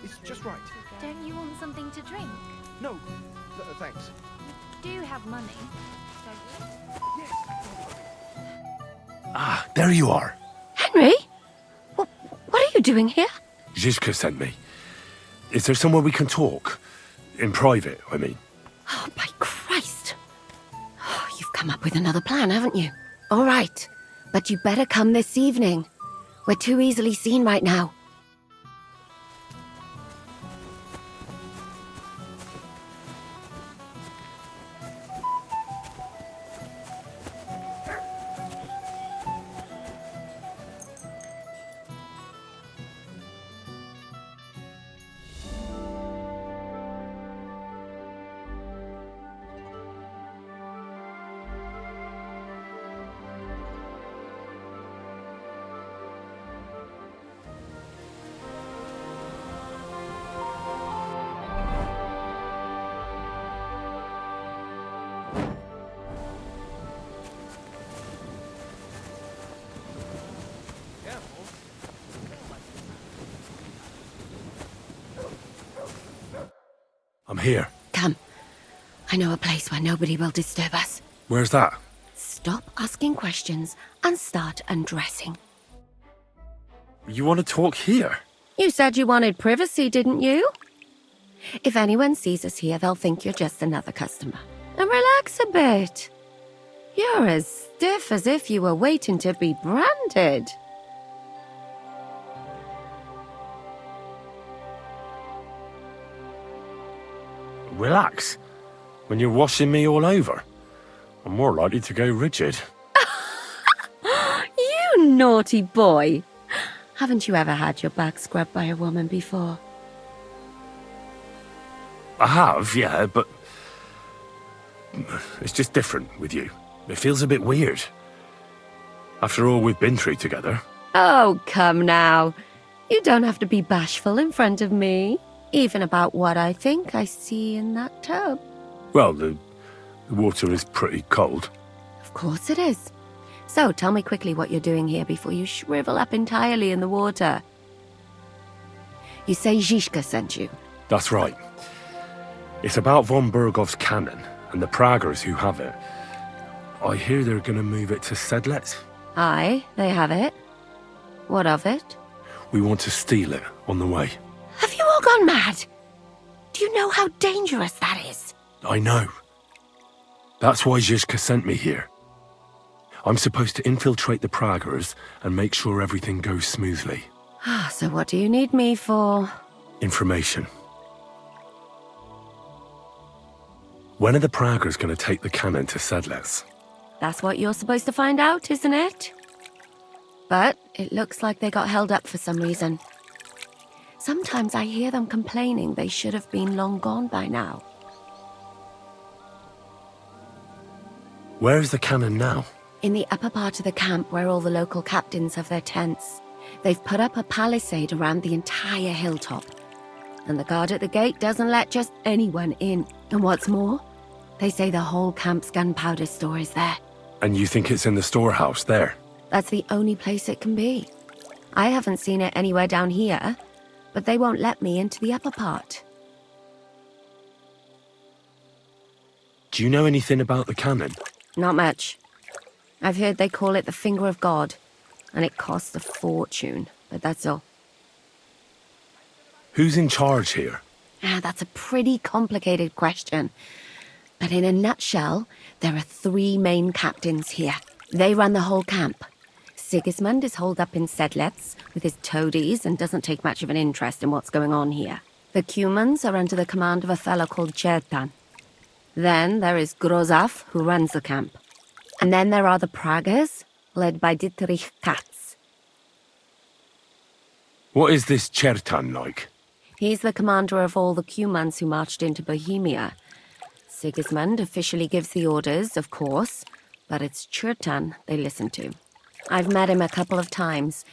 It's just right. Don't you want something to drink? No, thanks. You do have money, don't you? Yes. Ah, there you are. Henry? What are you doing here? Zizka sent me. Is there somewhere we can talk? In private, I mean. Oh, by Christ. Oh, you've come up with another plan, haven't you? All right, but you better come this evening. We're too easily seen right now. I'm here. Come. I know a place where nobody will disturb us. Where's that? Stop asking questions and start undressing. You want to talk here? You said you wanted privacy, didn't you? If anyone sees us here, they'll think you're just another customer. And relax a bit. You're as stiff as if you were waiting to be branded. Relax. When you're washing me all over, I'm more likely to go rigid. You naughty boy. Haven't you ever had your back scrubbed by a woman before? I have, yeah, but it's just different with you. It feels a bit weird. After all we've been through together. Oh, come now. You don't have to be bashful in front of me. Even about what I think I see in that tub. Well, the water is pretty cold. Of course it is. So tell me quickly what you're doing here before you shrivel up entirely in the water. You say Zizka sent you? That's right. It's about von Bergov's cannon and the Praggers who have it. I hear they're going to move it to Sedlec. Aye, they have it. What of it? We want to steal it on the way. Have you all gone mad? Do you know how dangerous that is? I know. That's why Zizka sent me here. I'm supposed to infiltrate the Praggers and make sure everything goes smoothly. So what do you need me for? Information. When are the Praggers going to take the cannon to Sedlec? That's what you're supposed to find out, isn't it? But it looks like they got held up for some reason. Sometimes I hear them complaining they should have been long gone by now. Where is the cannon now? In the upper part of the camp where all the local captains have their tents. They've put up a palisade around the entire hilltop. And the guard at the gate doesn't let just anyone in. And what's more, they say the whole camp's gunpowder store is there. And you think it's in the storehouse there? That's the only place it can be. I haven't seen it anywhere down here, but they won't let me into the upper part. Do you know anything about the cannon? Not much. I've heard they call it the Finger of God, and it costs a fortune, but that's all. Who's in charge here? That's a pretty complicated question. But in a nutshell, there are 3 main captains here. They run the whole camp. Sigismund is holed up in Sedlec with his toadies and doesn't take much of an interest in what's going on here. The Cumans are under the command of a fellow called Chertan. Then there is Grozaf, who runs the camp. And then there are the Praggers, led by Dietrich Katz. What is this Chertan like? He's the commander of all the Cumans who marched into Bohemia. Sigismund officially gives the orders, of course, but it's Chertan they listen to. I've met him a couple of times.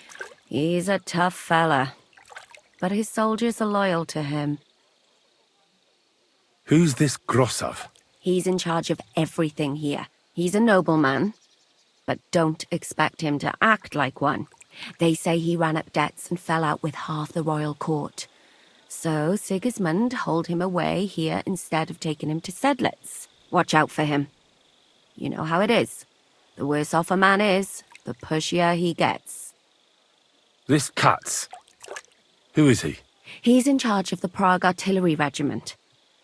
He's a tough fella. But his soldiers are loyal to him. Who's this Grosov? He's in charge of everything here. He's a nobleman, but don't expect him to act like one. They say he ran up debts and fell out with half the royal court. So Sigismund hauled him away here instead of taking him to Sedlitz. Watch out for him. You know how it is. The worse off a man is, the pushier he gets. This Katz. Who is he? He's in charge of the Prague Artillery Regiment.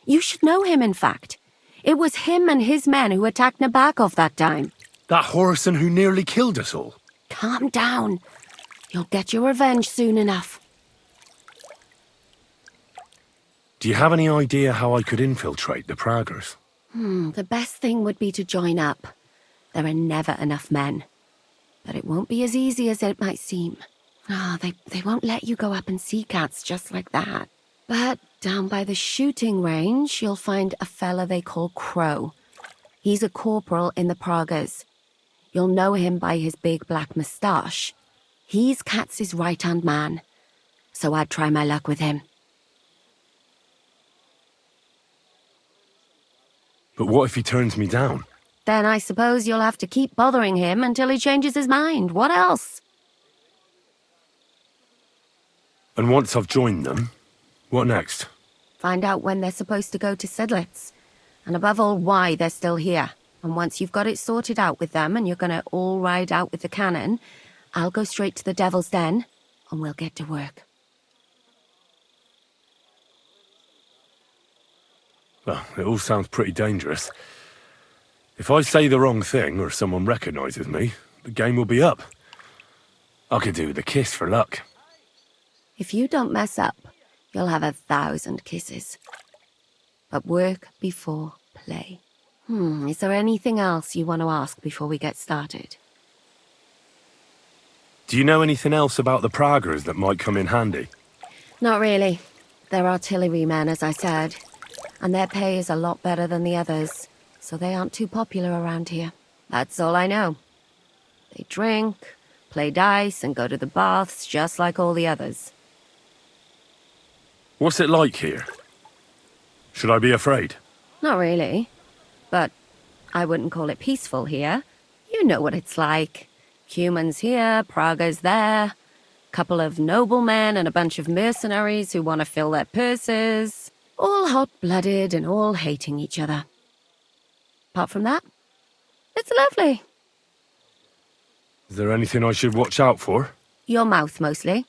You should know him, in fact. It was him and his men who attacked Nabakov that time. That Horison who nearly killed us all. Calm down. You'll get your revenge soon enough. Do you have any idea how I could infiltrate the Praggers? The best thing would be to join up. There are never enough men. But it won't be as easy as it might seem. They won't let you go up and see cats just like that. But down by the shooting range, you'll find a fella they call Crow. He's a corporal in the Praggers. You'll know him by his big black moustache. He's Katz's right-hand man. So I'd try my luck with him. But what if he turns me down? Then I suppose you'll have to keep bothering him until he changes his mind. What else? And once I've joined them, what next? Find out when they're supposed to go to Sedlitz. And above all, why they're still here. And once you've got it sorted out with them and you're going to all ride out with the cannon, I'll go straight to the Devil's Den and we'll get to work. Well, it all sounds pretty dangerous. If I say the wrong thing or someone recognises me, the game will be up. I could do with a kiss for luck. If you don't mess up, you'll have 1,000 kisses. But work before play. Is there anything else you want to ask before we get started? Do you know anything else about the Praggers that might come in handy? Not really. They're artillerymen, as I said. And their pay is a lot better than the others, so they aren't too popular around here. That's all I know. They drink, play dice, and go to the baths just like all the others. What's it like here? Should I be afraid? Not really. But I wouldn't call it peaceful here. You know what it's like. Humans here, Prague's there. Couple of noblemen and a bunch of mercenaries who want to fill their purses. All hot-blooded and all hating each other. Apart from that, it's lovely. Is there anything I should watch out for? Your mouth, mostly.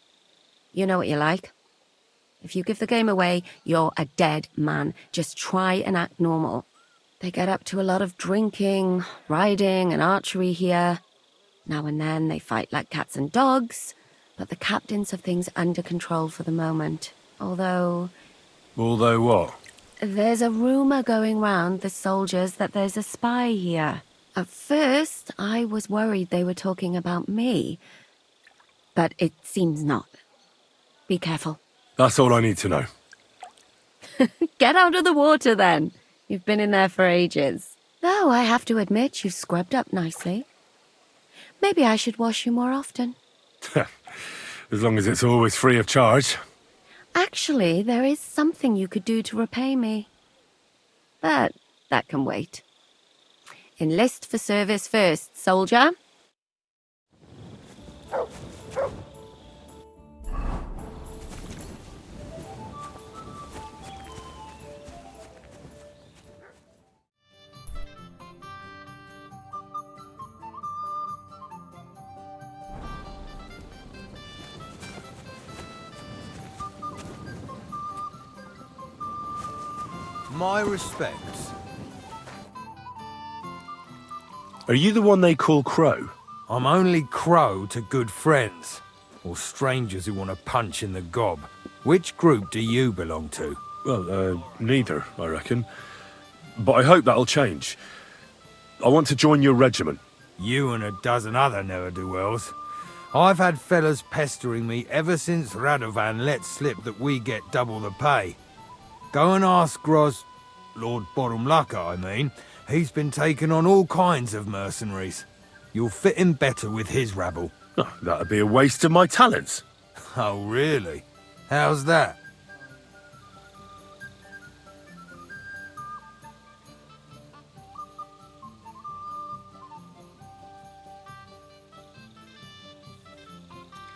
You know what you're like. If you give the game away, you're a dead man. Just try and act normal. They get up to a lot of drinking, riding, and archery here. Now and then they fight like cats and dogs, but the captains have things under control for the moment. Although what? there's a rumor going round the soldiers that there's a spy here. At first, I was worried they were talking about me, but it seems not. Be careful. That's all I need to know. Get out of the water, then. You've been in there for ages. Though I have to admit you've scrubbed up nicely. Maybe I should wash you more often. As long as it's always free of charge. Actually, there is something you could do to repay me. But that can wait. Enlist for service first, soldier. My respects. Are you the one they call Crow? I'm only Crow to good friends, or strangers who want to punch in the gob. Which group do you belong to? Well, neither, I reckon. But I hope that'll change. I want to join your regiment. You and a dozen other ne'er-do-wells. I've had fellas pestering me ever since Radovan let slip that we get double the pay. Go and ask Lord Borumlaka, I mean. He's been taking on all kinds of mercenaries. You'll fit in better with his rabble. Oh, that'd be a waste of my talents. Oh, really? How's that?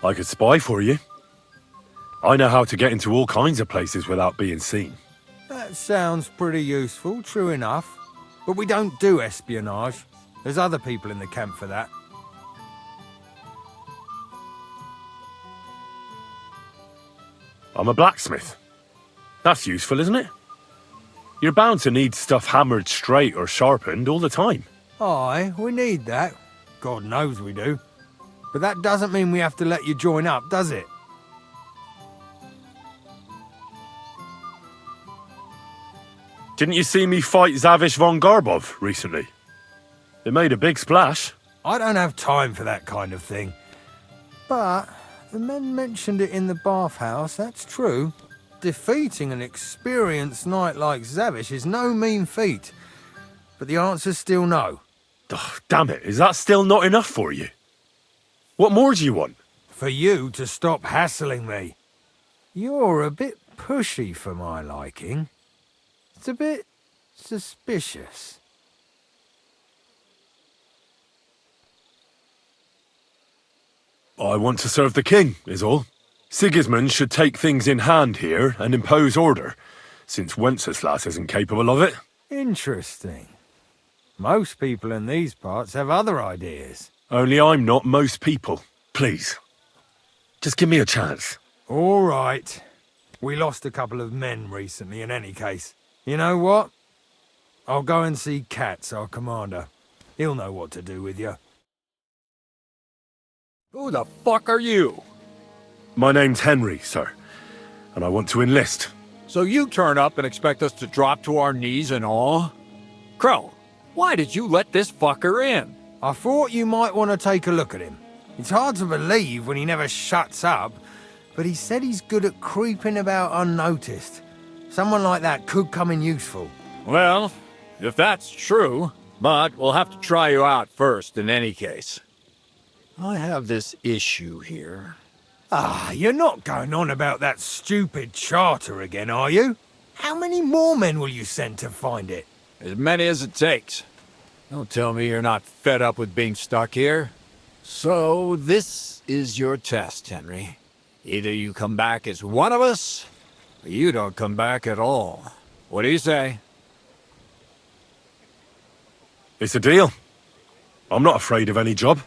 I could spy for you. I know how to get into all kinds of places without being seen. That sounds pretty useful, true enough. But we don't do espionage. There's other people in the camp for that. I'm a blacksmith. That's useful, isn't it? You're bound to need stuff hammered straight or sharpened all the time. Aye, we need that. God knows we do. But that doesn't mean we have to let you join up, does it? Didn't you see me fight Zavish von Garbov recently? It made a big splash. I don't have time for that kind of thing. But the men mentioned it in the bathhouse, that's true. Defeating an experienced knight like Zavish is no mean feat. But the answer's still no. Oh, damn it, is that still not enough for you? What more do you want? For you to stop hassling me. You're a bit pushy for my liking. It's a bit suspicious. I want to serve the king, is all. Sigismund should take things in hand here and impose order, since Wenceslas isn't capable of it. Interesting. Most people in these parts have other ideas. Only I'm not most people. Please. Just give me a chance. All right. We lost a couple of men recently in any case. You know what? I'll go and see Katz, our commander. He'll know what to do with you. Who the fuck are you? My name's Henry, sir, and I want to enlist. So you turn up and expect us to drop to our knees in awe? Crow, why did you let this fucker in? I thought you might want to take a look at him. It's hard to believe when he never shuts up, but he said he's good at creeping about unnoticed. Someone like that could come in useful. Well, if that's true, but we'll have to try you out first in any case. I have this issue here. Ah, you're not going on about that stupid charter again, are you? How many more men will you send to find it? As many as it takes. Don't tell me you're not fed up with being stuck here. So, this is your test, Henry. Either you come back as one of us, or you don't come back at all. What do you say? It's a deal. I'm not afraid of any job.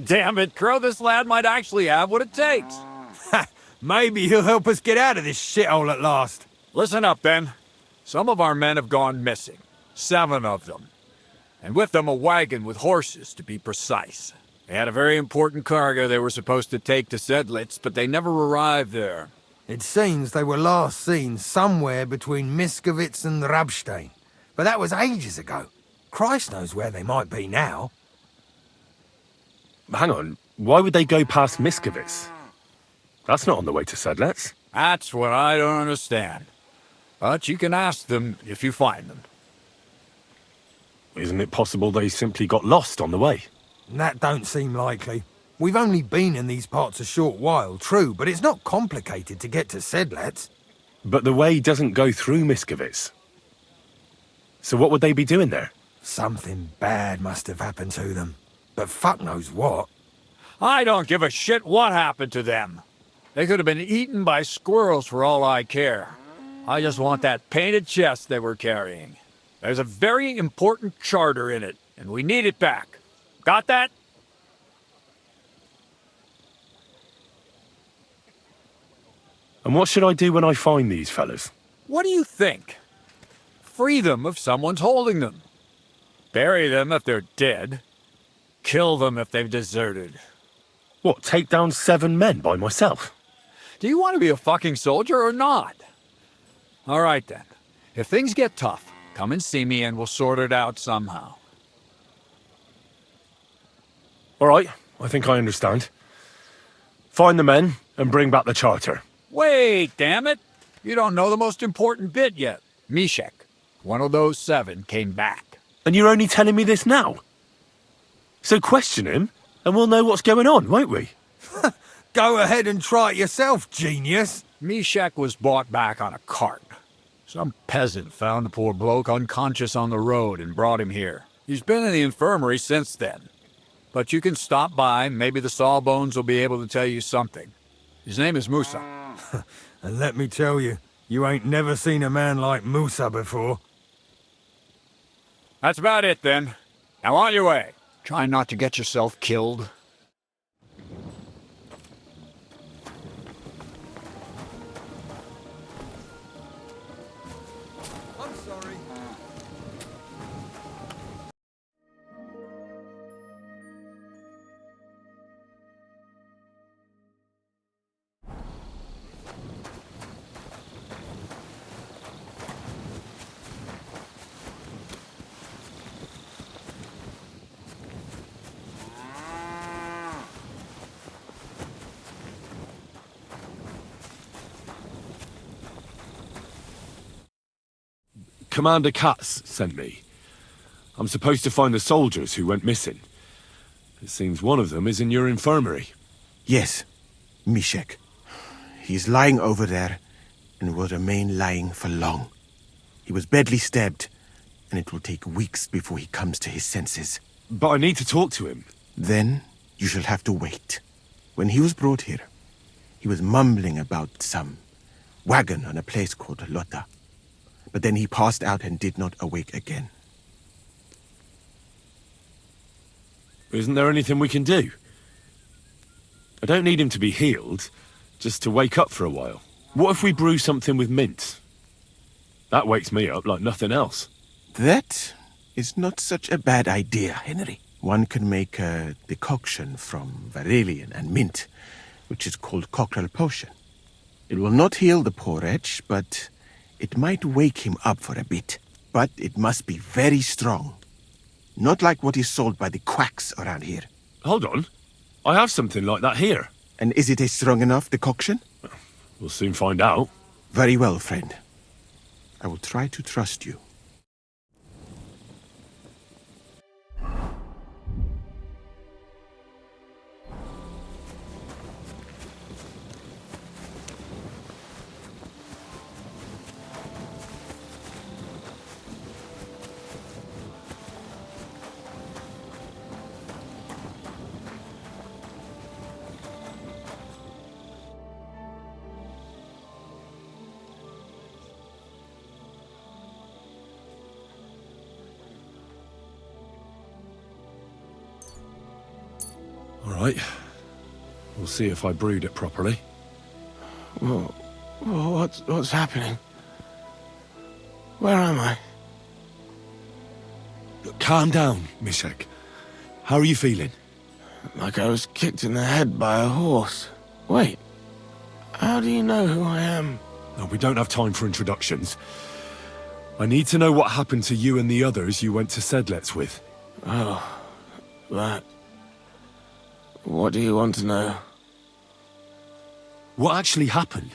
Damn it, Crow, this lad might actually have what it takes. Ha! Maybe he'll help us get out of this shithole at last. Listen up, then. Some of our men have gone missing. 7 of them. And with them a wagon with horses, to be precise. They had a very important cargo they were supposed to take to Sedlitz, but they never arrived there. It seems they were last seen somewhere between Miskovitz and Rabstein. But that was ages ago. Christ knows where they might be now. Hang on, why would they go past Miskovitz? That's not on the way to Sedlitz. That's what I don't understand. But you can ask them if you find them. Isn't it possible they simply got lost on the way? That don't seem likely. We've only been in these parts a short while, true, but it's not complicated to get to Sedlitz. But the way doesn't go through Miskovitz. So what would they be doing there? Something bad must have happened to them. But fuck knows what. I don't give a shit what happened to them. They could have been eaten by squirrels for all I care. I just want that painted chest they were carrying. There's a very important charter in it, and we need it back. Got that? And what should I do when I find these fellas? What do you think? Free them if someone's holding them. Bury them if they're dead. Kill them if they've deserted. What, take down 7 men by myself? Do you want to be a fucking soldier or not? All right then. If things get tough, come and see me and we'll sort it out somehow. All right, I think I understand. Find the men and bring back the charter. Wait, damn it! You don't know the most important bit yet. Mishek, one of those 7, came back. And you're only telling me this now? So question him, and we'll know what's going on, won't we? Go ahead and try it yourself, genius. Mishek was brought back on a cart. Some peasant found the poor bloke unconscious on the road and brought him here. He's been in the infirmary since then. But you can stop by, maybe the Sawbones will be able to tell you something. His name is Musa. And let me tell you, you ain't never seen a man like Musa before. That's about it, then. Now on your way. Try not to get yourself killed. I'm sorry. Commander Katz sent me. I'm supposed to find the soldiers who went missing. It seems one of them is in your infirmary. Yes, Mishek. He's lying over there, and will remain lying for long. He was badly stabbed, and it will take weeks before he comes to his senses. But I need to talk to him. Then you shall have to wait. When he was brought here, he was mumbling about some wagon on a place called Lota. But then he passed out and did not awake again. Isn't there anything we can do? I don't need him to be healed, just to wake up for a while. What if we brew something with mint? That wakes me up like nothing else. That is not such a bad idea, Henry. One can make a decoction from Varelian and mint, which is called cockerel potion. It will not heal the poor wretch, but it might wake him up for a bit. But it must be very strong. Not like what is sold by the quacks around here. Hold on. I have something like that here. And is it a strong enough decoction? We'll soon find out. Very well, friend. I will try to trust you. All right. We'll see if I brewed it properly. Whoa. What's happening? Where am I? Calm down, Mishek. How are you feeling? Like I was kicked in the head by a horse. Wait. How do you know who I am? No, we don't have time for introductions. I need to know what happened to you and the others you went to Sedlets with. Oh, that. What do you want to know? What actually happened?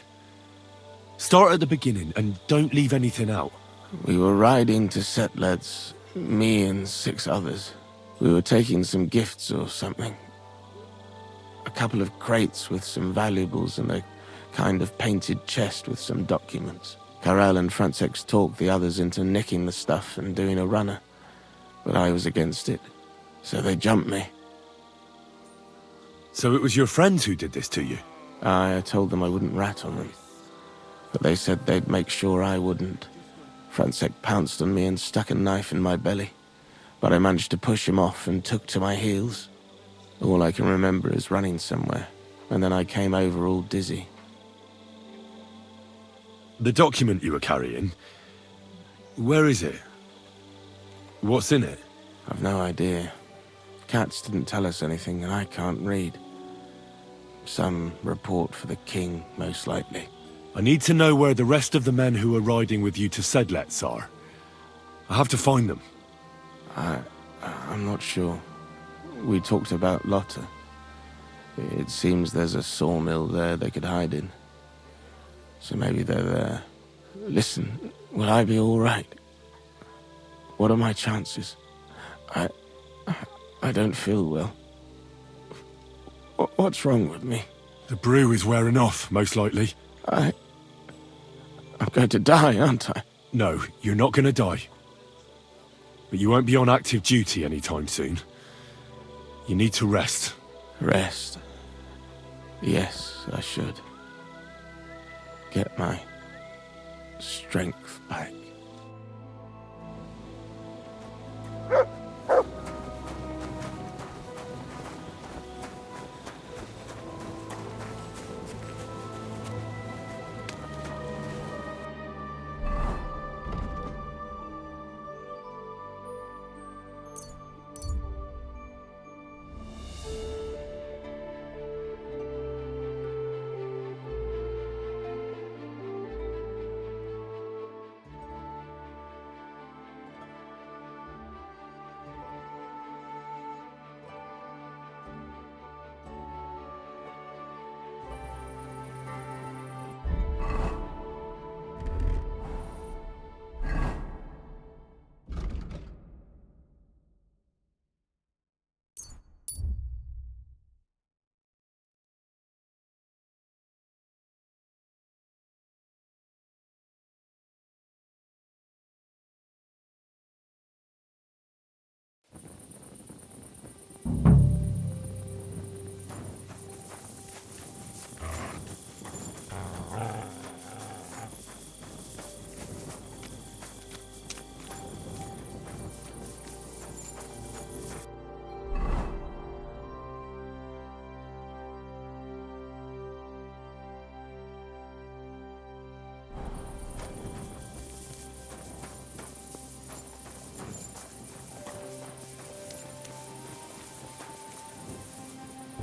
Start at the beginning and don't leave anything out. We were riding to Setleds, me and 6 others. We were taking some gifts or something. A couple of crates with some valuables and a kind of painted chest with some documents. Karel and Francex talked the others into nicking the stuff and doing a runner. But I was against it, so they jumped me. So it was your friends who did this to you? I told them I wouldn't rat on them. But they said they'd make sure I wouldn't. Francex pounced on me and stuck a knife in my belly. But I managed to push him off and took to my heels. All I can remember is running somewhere, and then I came over all dizzy. The document you were carrying, where is it? What's in it? I've no idea. Katz didn't tell us anything, and I can't read. Some report for the king, most likely. I need to know where the rest of the men who are riding with you to Sedlets are. I have to find them. I'm not sure. We talked about Lotta. It seems there's a sawmill there they could hide in. So maybe they're there. Listen, will I be all right? What are my chances? I don't feel well. What's wrong with me? The brew is wearing off, most likely. I'm going to die, aren't I? No, you're not going to die. But you won't be on active duty anytime soon. You need to rest. Rest. Yes, I should. get my strength back.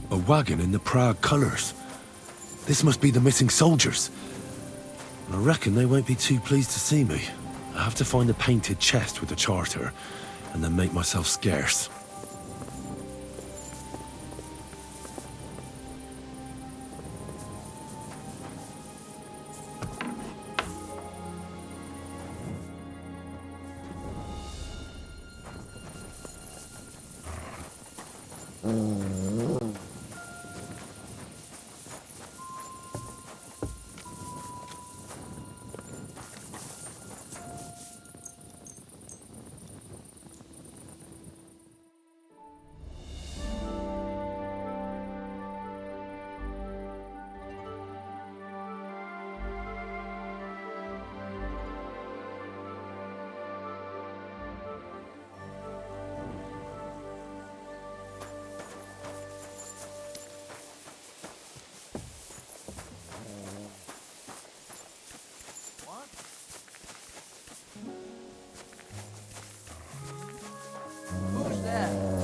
A wagon in the Prague colours. This must be the missing soldiers. I reckon they won't be too pleased to see me. I have to find a painted chest with the charter, and then make myself scarce.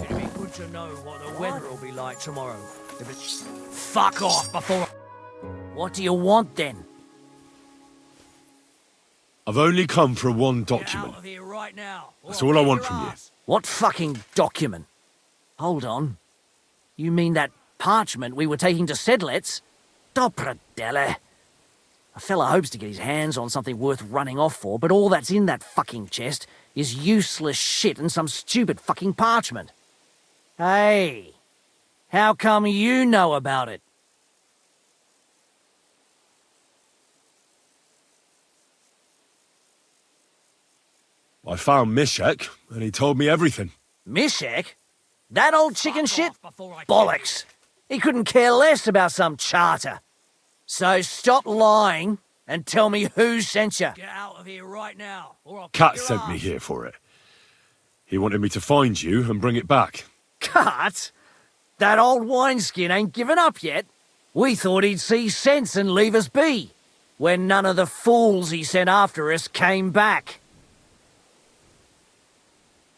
It'd be good to know what the weather will be like tomorrow. If it's... Fuck off before... What do you want then? I've only come for one Get document. out of here right now. That's all I want from you. What fucking document? Hold on. You mean that parchment we were taking to Sedlets? Dopradele. A fella hopes to get his hands on something worth running off for, but all that's in that fucking chest is useless shit and some stupid fucking parchment. Hey, how come you know about it? I found Mishek, and he told me everything. Mishek? That old chicken shit? Bollocks. He couldn't care less about some charter. So stop lying and tell me who sent you. Get out of here right now, or I'll Kat sent me here for it. He wanted me to find you and bring it back. Cut? That old wineskin ain't given up yet. We thought he'd see sense and leave us be, when none of the fools he sent after us came back.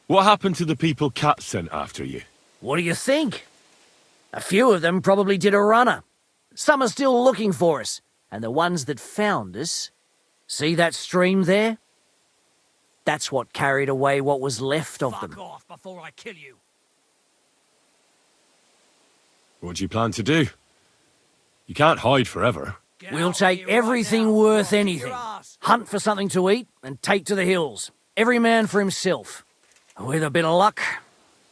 What happened to the people Kat sent after you? What do you think? A few of them probably did a runner. Some are still looking for us, and the ones that found us... See that stream there? That's what carried away what was left of them. Fuck off before I kill you. What do you plan to do? You can't hide forever. We'll take everything worth anything. Hunt for something to eat and take to the hills. Every man for himself. With a bit of luck,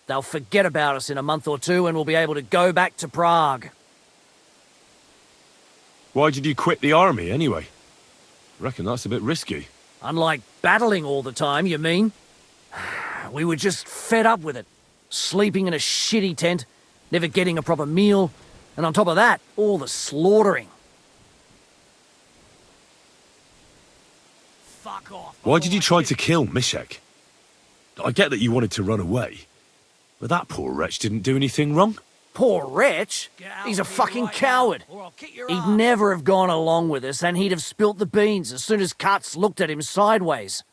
they'll forget about us in a month or two and we'll be able to go back to Prague. Why did you quit the army, anyway? I reckon that's a bit risky. Unlike battling all the time, you mean? We were just fed up with it. Sleeping in a shitty tent, never getting a proper meal, and on top of that, all the slaughtering. Why did you try to kill Mishek? I get that you wanted to run away, but that poor wretch didn't do anything wrong. Poor wretch? He's a fucking coward. He'd never have gone along with us, and he'd have spilt the beans as soon as Katz looked at him sideways.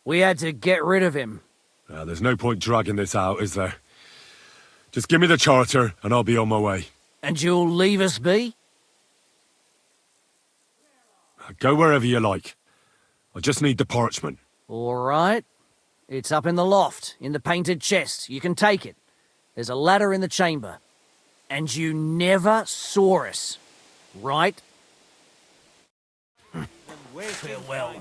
We had to get rid of him. There's no point dragging this out, is there? Just give me the charter, and I'll be on my way. And you'll leave us be? Go wherever you like. I just need the parchment. All right. It's up in the loft, in the painted chest. You can take it. There's a ladder in the chamber. And you never saw us, right? Farewell.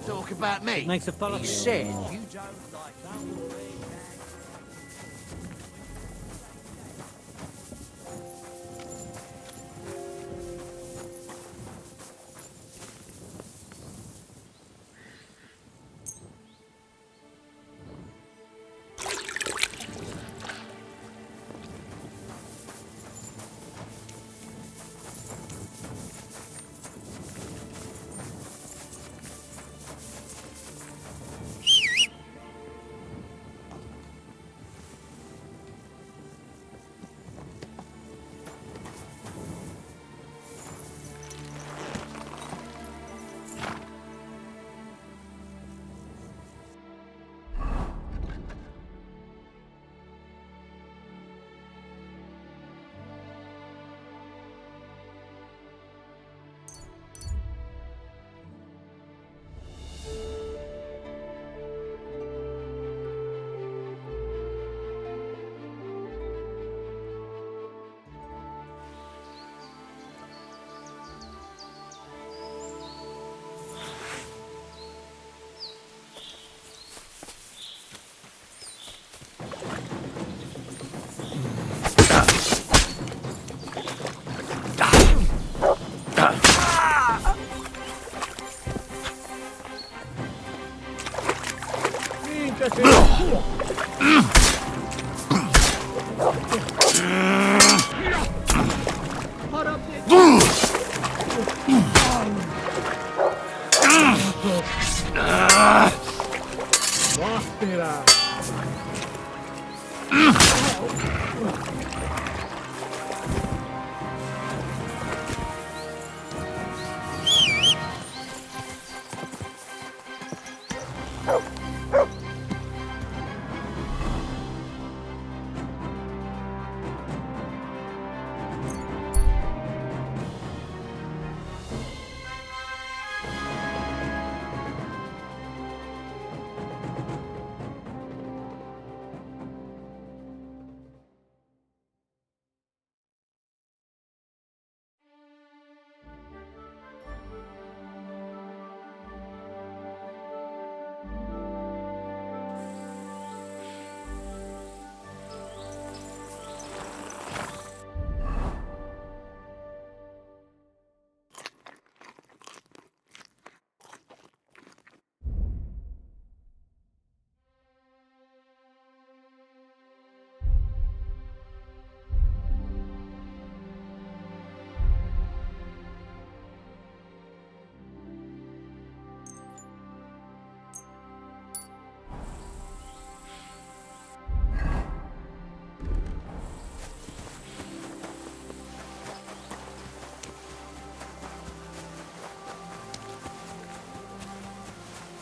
Talk about me. Makes a fella. He said you don't like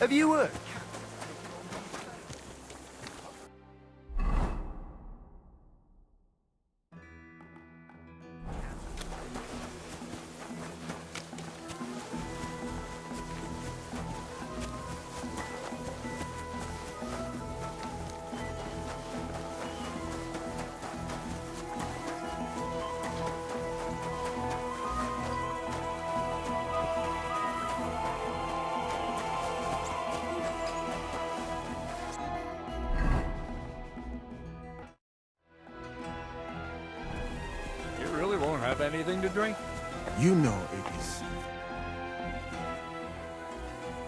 Have you heard? really won't have anything to drink? You know it is.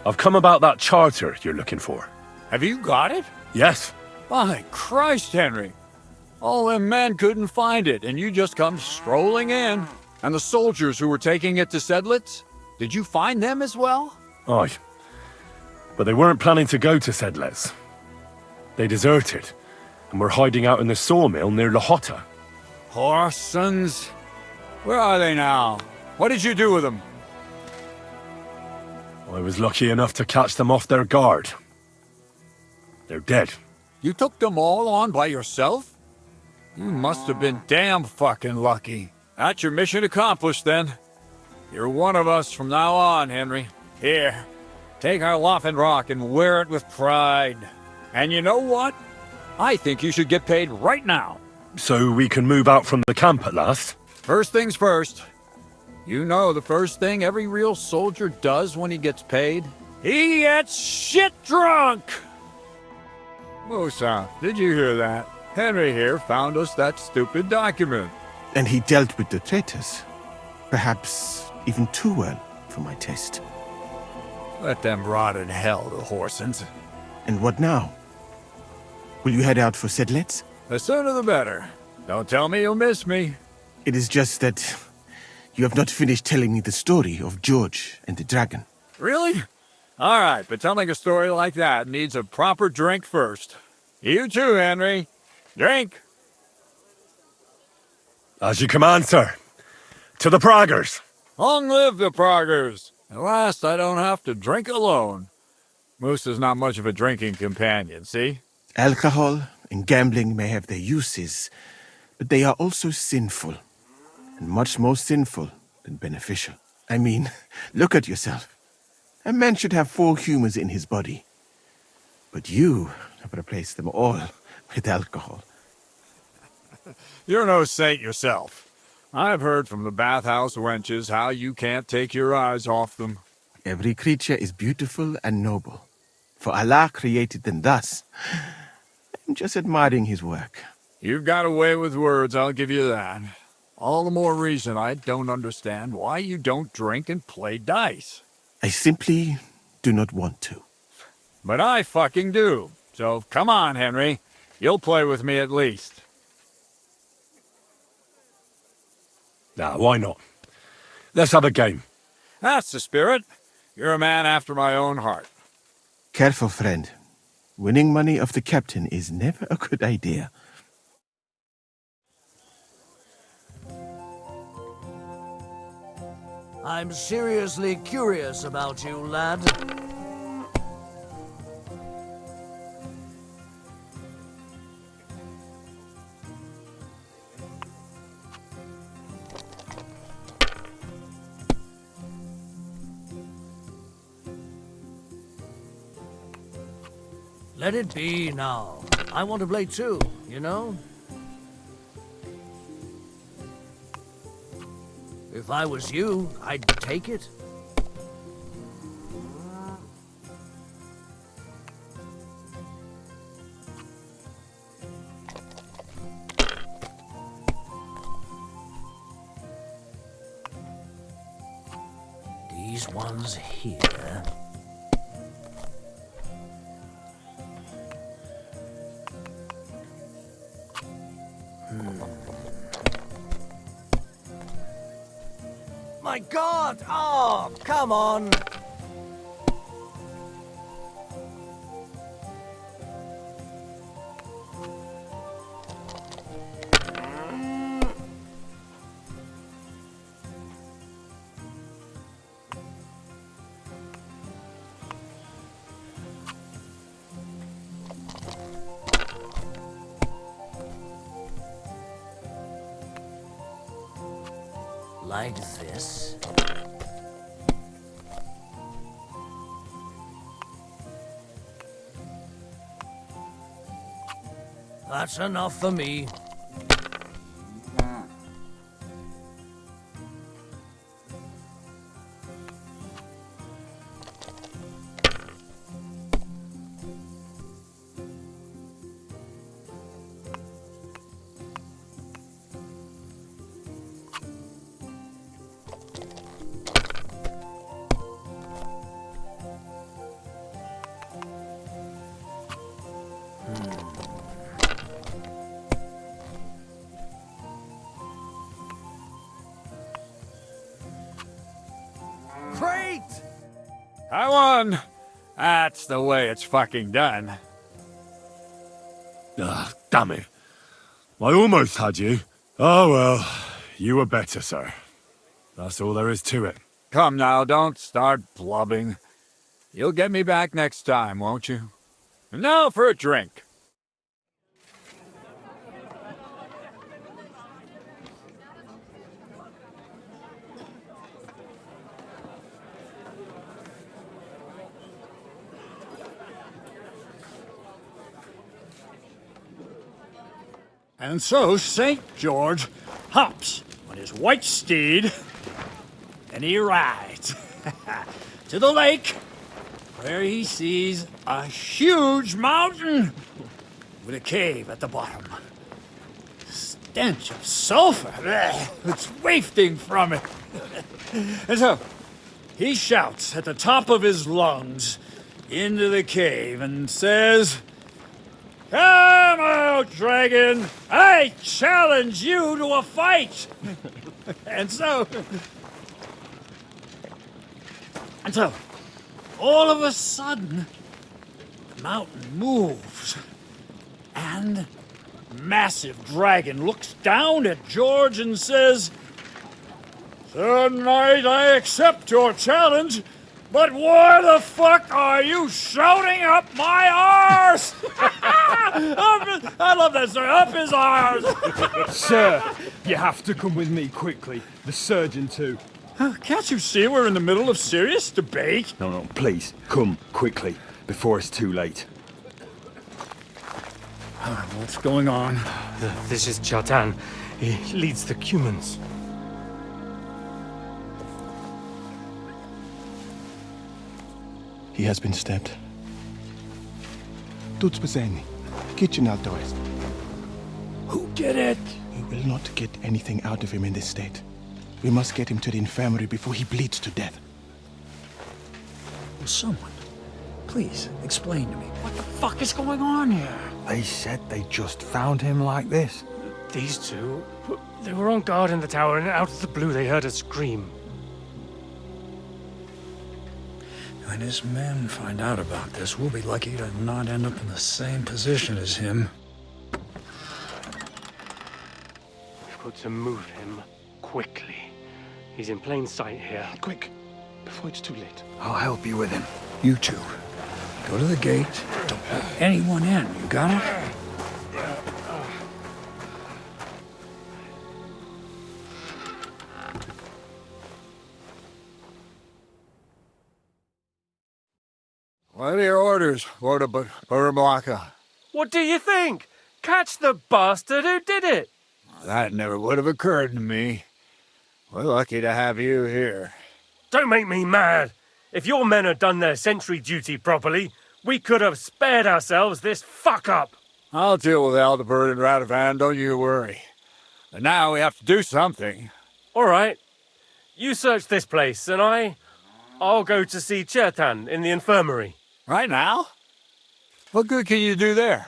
I've come about that charter you're looking for. Have you got it? Yes. My Christ, Henry. All them men couldn't find it, and you just come strolling in. And the soldiers who were taking it to Sedlitz? Did you find them as well? Aye. But they weren't planning to go to Sedlitz. They deserted, and were hiding out in the sawmill near Lahota. Horsons. Where are they now? What did you do with them? I was lucky enough to catch them off their guard. They're dead. You took them all on by yourself? You must have been damn fucking lucky. That's your mission accomplished, then. You're one of us from now on, Henry. Here, take our Loffen Rock and wear it with pride. And you know what? I think you should get paid right now. So we can move out from the camp at last? First things first. You know the first thing every real soldier does when he gets paid? He gets shit drunk! Musa, did you hear that? Henry here found us that stupid document. And he dealt with the traitors. Perhaps even too well for my taste. Let them rot in hell, the Horsons. And what now? Will you head out for Sedlitz? The sooner the better. Don't tell me you'll miss me. It is just that you have not finished telling me the story of George and the dragon. Really? All right, but telling a story like that needs a proper drink first. You too, Henry. Drink. As you command, sir. To the Praggers. Long live the Praggers. At last, I don't have to drink alone. Moose is not much of a drinking companion, see? Alcohol and gambling may have their uses, but they are also sinful, and much more sinful than beneficial. I mean, look at yourself. A man should have 4 humors in his body, but you have replaced them all with alcohol. You're no saint yourself. I've heard from the bathhouse wenches how you can't take your eyes off them. Every creature is beautiful and noble, for Allah created them thus. I'm just admiring his work. You've got a way with words, I'll give you that. All the more reason I don't understand why you don't drink and play dice. I simply do not want to. But I fucking do. So come on, Henry. You'll play with me at least. Nah, why not? Let's have a game. That's the spirit. You're a man after my own heart. Careful, friend. Winning money off the captain is never a good idea. I'm seriously curious about you, lad. Let it be now. I want to play too, you know? If I was you, I'd take it. These ones here. My God! Oh, come on! Like this. That's enough for me. I won. That's the way it's fucking done. Ah, damn it. I almost had you. Oh well, you were better, sir. That's all there is to it. Come now, don't start blubbing. You'll get me back next time, won't you? And now for a drink. And so St. George hops on his white steed, and he rides to the lake, where he sees a huge mountain with a cave at the bottom. Stench of sulfur, it's wafting from it. And so he shouts at the top of his lungs into the cave and says, "Come out, dragon! I challenge you to a fight!" And so, all of a sudden, the mountain moves, and massive dragon looks down at George and says, "Sir Knight, I accept your challenge, but why the fuck are you shouting up my arse?" I love that, sir. Up his arse. Sir, you have to come with me quickly. The surgeon too. Can't you see we're in the middle of serious debate? No, please, come quickly, before it's too late. What's going on? This is Chatan. He leads the Cumans. He has been stabbed. Tut's Bazeni, kitchen outdoors. Who did it? We will not get anything out of him in this state. We must get him to the infirmary before he bleeds to death. Will someone please explain to me what the fuck is going on here? They said they just found him like this. These two, they were on guard in the tower, and out of the blue they heard a scream. When his men find out about this, we'll be lucky to not end up in the same position as him. We've got to move him quickly. He's in plain sight here. Quick, before it's too late. I'll help you with him. You two, go to the gate. Don't let anyone in. You got it? What are your orders, Lord of Burblaka? What do you think? Catch the bastard who did it! That never would have occurred to me. We're lucky to have you here. Don't make me mad! If your men had done their sentry duty properly, we could have spared ourselves this fuck-up! I'll deal with Aldebert and Radovan, don't you worry. But now we have to do something. All right. You search this place, and I'll go to see Chertan in the infirmary. Right now? What good can you do there?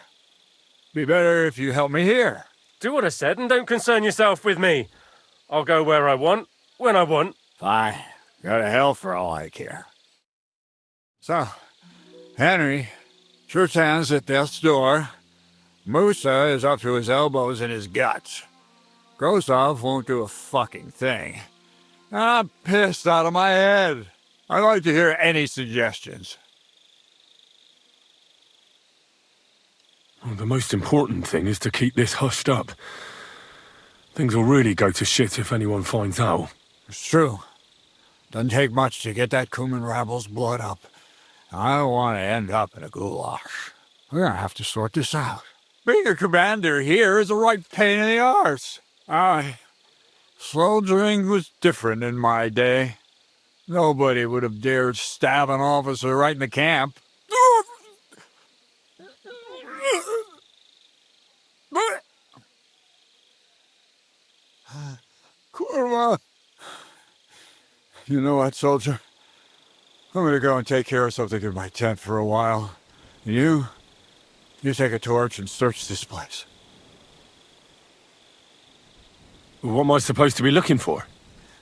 Be better if you help me here. Do what I said and don't concern yourself with me. I'll go where I want, when I want. Fine. Go to hell for all I care. So, Henry, Chertan's at death's door. Musa is up to his elbows in his guts. Grosov won't do a fucking thing. I'm pissed out of my head. I'd like to hear any suggestions. Well, the most important thing is to keep this hushed up. Things will really go to shit if anyone finds out. It's true. Doesn't take much to get that Kuman rabble's blood up. I don't want to end up in a goulash. We're gonna have to sort this out. Being a commander here is a right pain in the arse. Soldiering was different in my day. Nobody would have dared stab an officer right in the camp. Kurva! You know what, soldier? I'm gonna go and take care of something in my tent for a while. And you take a torch and search this place. What am I supposed to be looking for?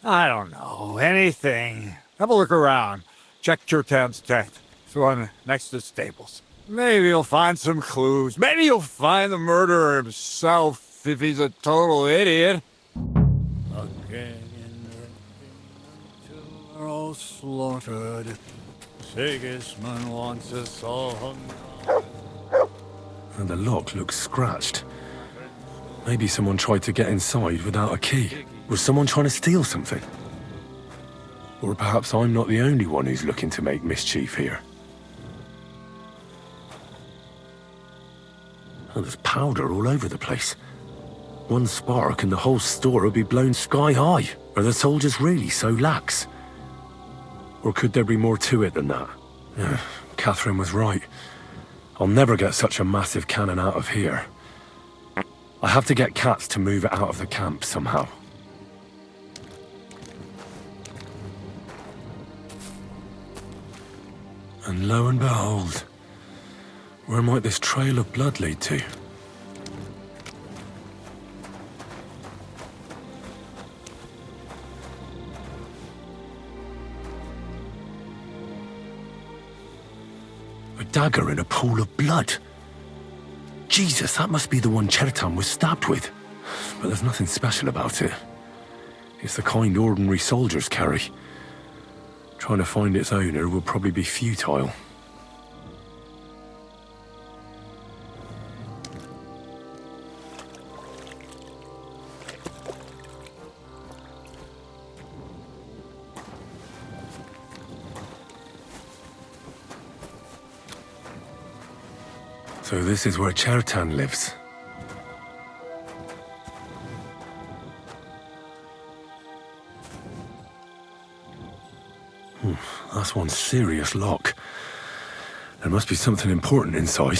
I don't know. Anything. Have a look around. Check Chertan's tent. It's the one next to the stables. Maybe you'll find some clues. Maybe you'll find the murderer himself if he's a total idiot. Again in the are all slaughtered. Sigismund wants us all hung. And the lock looks scratched. Maybe someone tried to get inside without a key. Was someone trying to steal something? Or perhaps I'm not the only one who's looking to make mischief here. Oh, there's powder all over the place. One spark and the whole store will be blown sky high. Are the soldiers really so lax? Or could there be more to it than that? Yeah, Catherine was right. I'll never get such a massive cannon out of here. I have to get Katz to move it out of the camp somehow. And lo and behold, where might this trail of blood lead to? A dagger in a pool of blood. Jesus, that must be the one Chertan was stabbed with. But there's nothing special about it. It's the kind ordinary soldiers carry. Trying to find its owner will probably be futile. So this is where Chertan lives. That's one serious lock. There must be something important inside.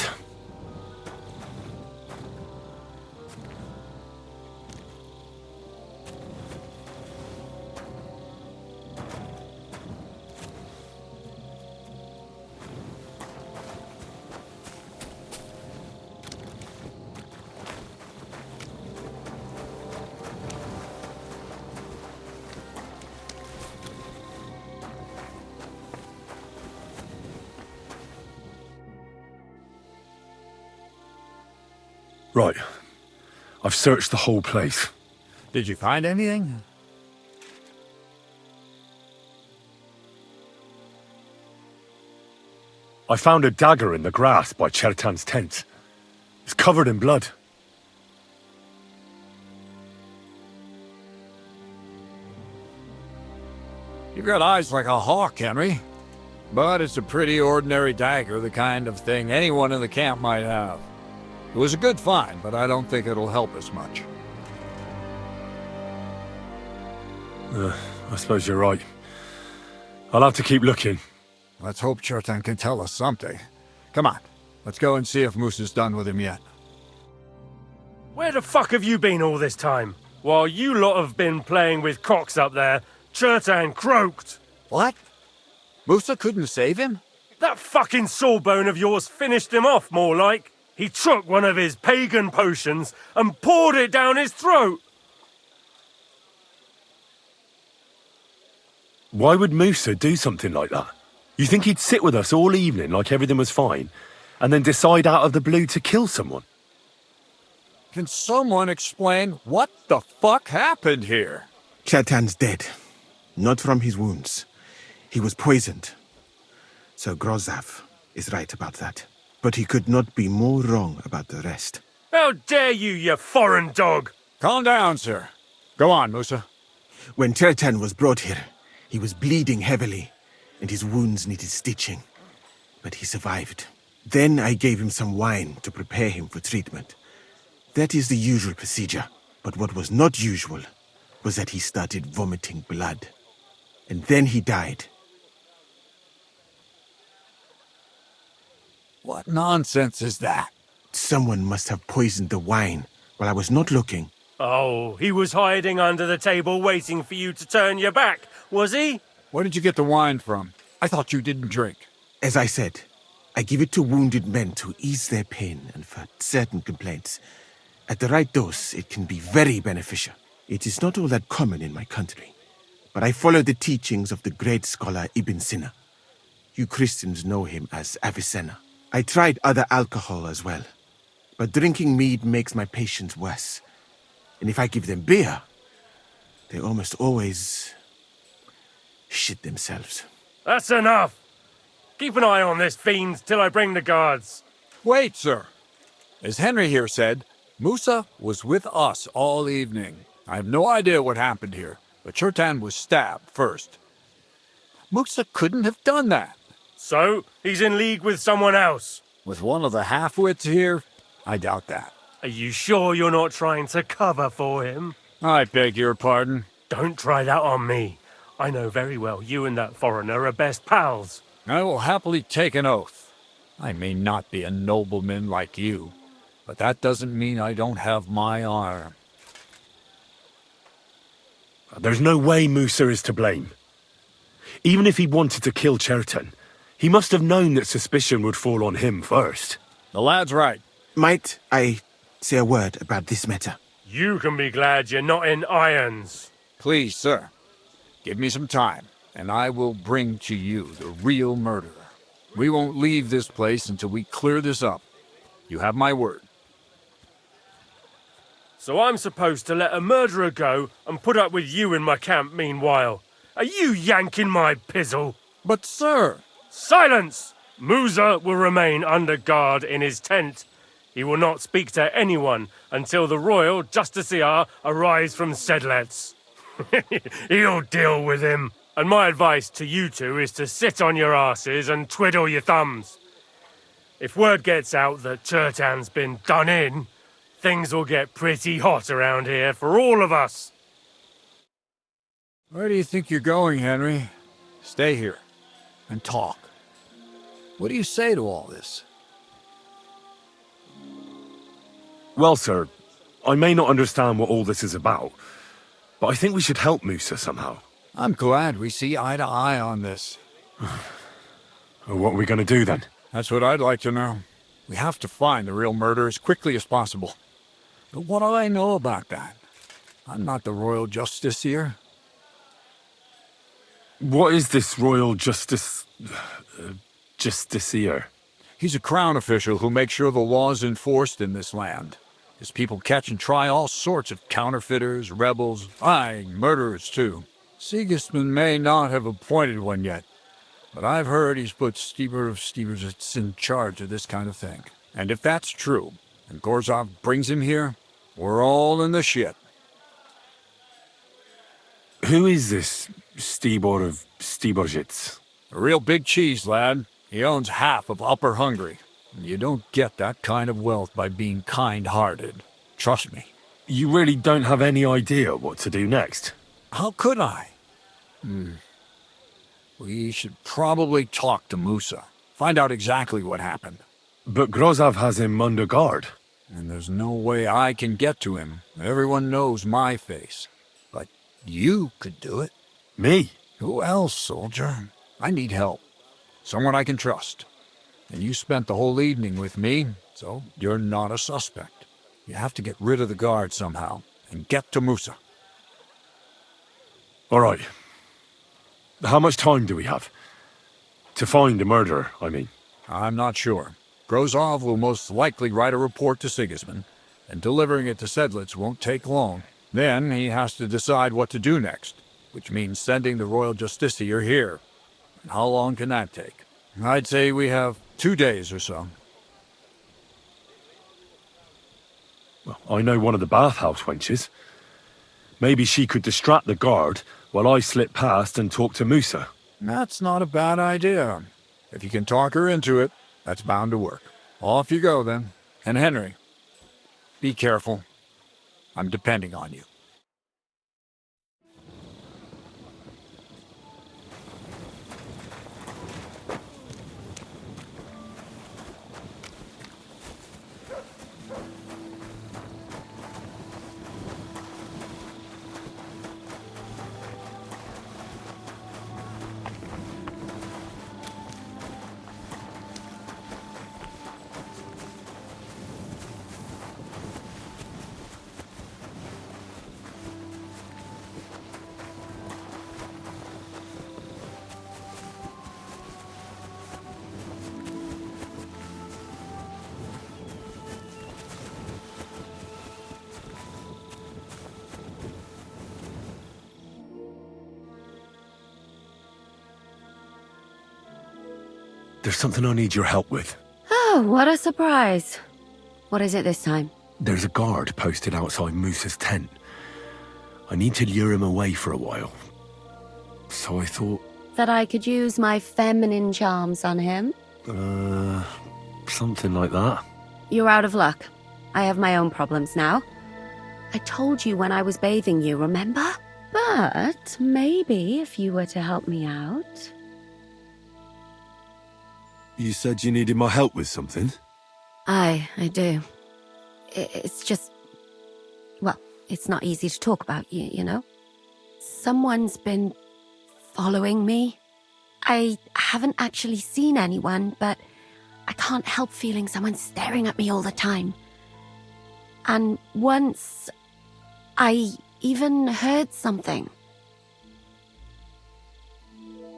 Right. I've searched the whole place. Did you find anything? I found a dagger in the grass by Chertan's tent. It's covered in blood. You've got eyes like a hawk, Henry. But it's a pretty ordinary dagger, the kind of thing anyone in the camp might have. It was a good find, but I don't think it'll help us much. I suppose you're right. I'll have to keep looking. Let's hope Chertan can tell us something. Come on, let's go and see if Moose is done with him yet. Where the fuck have you been all this time? While you lot have been playing with cocks up there, Chertan croaked. What? Musa couldn't save him? That fucking sawbone of yours finished him off, more like. He took one of his pagan potions and poured it down his throat. Why would Musa do something like that? You think he'd sit with us all evening like everything was fine, and then decide out of the blue to kill someone? Can someone explain what the fuck happened here? Chertan's dead. Not from his wounds. He was poisoned. Sir Grozav is right about that. But he could not be more wrong about the rest. How dare you, you foreign dog! Calm down, sir. Go on, Musa. When Chertan was brought here, he was bleeding heavily, and his wounds needed stitching. But he survived. Then I gave him some wine to prepare him for treatment. That is the usual procedure. But what was not usual was that he started vomiting blood. And then he died. What nonsense is that? Someone must have poisoned the wine while I was not looking. Oh, he was hiding under the table waiting for you to turn your back, was he? Where did you get the wine from? I thought you didn't drink. As I said, I give it to wounded men to ease their pain and for certain complaints. At the right dose, it can be very beneficial. It is not all that common in my country. But I follow the teachings of the great scholar Ibn Sina. You Christians know him as Avicenna. I tried other alcohol as well, but drinking mead makes my patients worse. And if I give them beer, they almost always shit themselves. That's enough! Keep an eye on this fiend till I bring the guards. Wait, sir. As Henry here said, Musa was with us all evening. I have no idea what happened here, but Chertan was stabbed first. Musa couldn't have done that. So, he's in league with someone else? With one of the half-wits here, I doubt that. Are you sure you're not trying to cover for him? I beg your pardon. Don't try that on me. I know very well you and that foreigner are best pals. I will happily take an oath. I may not be a nobleman like you, but that doesn't mean I don't have my arm. There's no way Musa is to blame. Even if he wanted to kill Chertan, he must have known that suspicion would fall on him first. The lad's right. Might I say a word about this matter? You can be glad you're not in irons. Please, sir, give me some time, and I will bring to you the real murderer. We won't leave this place until we clear this up. You have my word. So I'm supposed to let a murderer go and put up with you in my camp meanwhile. Are you yanking my pizzle? But, sir... Silence! Musa will remain under guard in his tent. He will not speak to anyone until the royal justiciar arrives from Sedlets. He'll deal with him. And my advice to you two is to sit on your asses and twiddle your thumbs. If word gets out that Chertan's been done in, things will get pretty hot around here for all of us. Where do you think you're going, Henry? Stay here and talk. What do you say to all this? Well, sir, I may not understand what all this is about, but I think we should help Musa somehow. I'm glad we see eye to eye on this. What are we going to do then? That's what I'd like to know. We have to find the real murderer as quickly as possible. But what do I know about that? I'm not the royal justiciar. What is this royal justiciar? He's a crown official who makes sure the law is enforced in this land. His people catch and try all sorts of counterfeiters, rebels, aye, murderers too. Sigismund may not have appointed one yet, but I've heard he's put Stieber of Stiebersitz in charge of this kind of thing. And if that's true, and Gorzov brings him here, we're all in the shit. Who is this Stibor of Stiebersitz? A real big cheese, lad. He owns half of Upper Hungary. You don't get that kind of wealth by being kind-hearted. Trust me. You really don't have any idea what to do next? How could I? We should probably talk to Musa. Find out exactly what happened. But Grozov has him under guard. And there's no way I can get to him. Everyone knows my face. But you could do it. Me? Who else, soldier? I need help. Someone I can trust. And you spent the whole evening with me, so you're not a suspect. You have to get rid of the guard somehow, and get to Musa. All right. How much time do we have? To find the murderer, I mean. I'm not sure. Grozov will most likely write a report to Sigismund, and delivering it to Sedlitz won't take long. Then he has to decide what to do next, which means sending the royal justiciar here. And how long can that take? I'd say we have 2 days or so. Well, I know one of the bathhouse wenches. Maybe she could distract the guard while I slip past and talk to Musa. That's not a bad idea. If you can talk her into it, that's bound to work. Off you go, then. And Henry, be careful. I'm depending on you. There's something I need your help with. Oh, what a surprise. What is it this time? There's a guard posted outside Moose's tent. I need to lure him away for a while. So I thought... That I could use my feminine charms on him? Something like that. You're out of luck. I have my own problems now. I told you when I was bathing you, remember? But maybe if you were to help me out... You said you needed my help with something? I do. It's just... Well, it's not easy to talk about, you know? Someone's been following me. I haven't actually seen anyone, but I can't help feeling someone staring at me all the time. And once, I even heard something.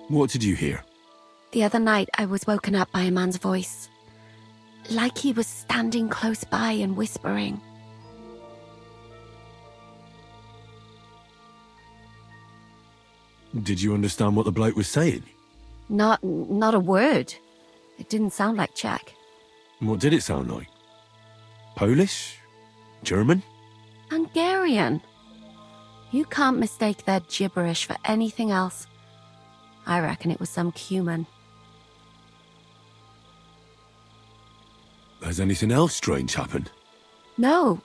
What did you hear? The other night, I was woken up by a man's voice. Like he was standing close by and whispering. Did you understand what the bloke was saying? Not a word. It didn't sound like Czech. What did it sound like? Polish? German? Hungarian. You can't mistake their gibberish for anything else. I reckon it was some Cuman. Has anything else strange happened? No.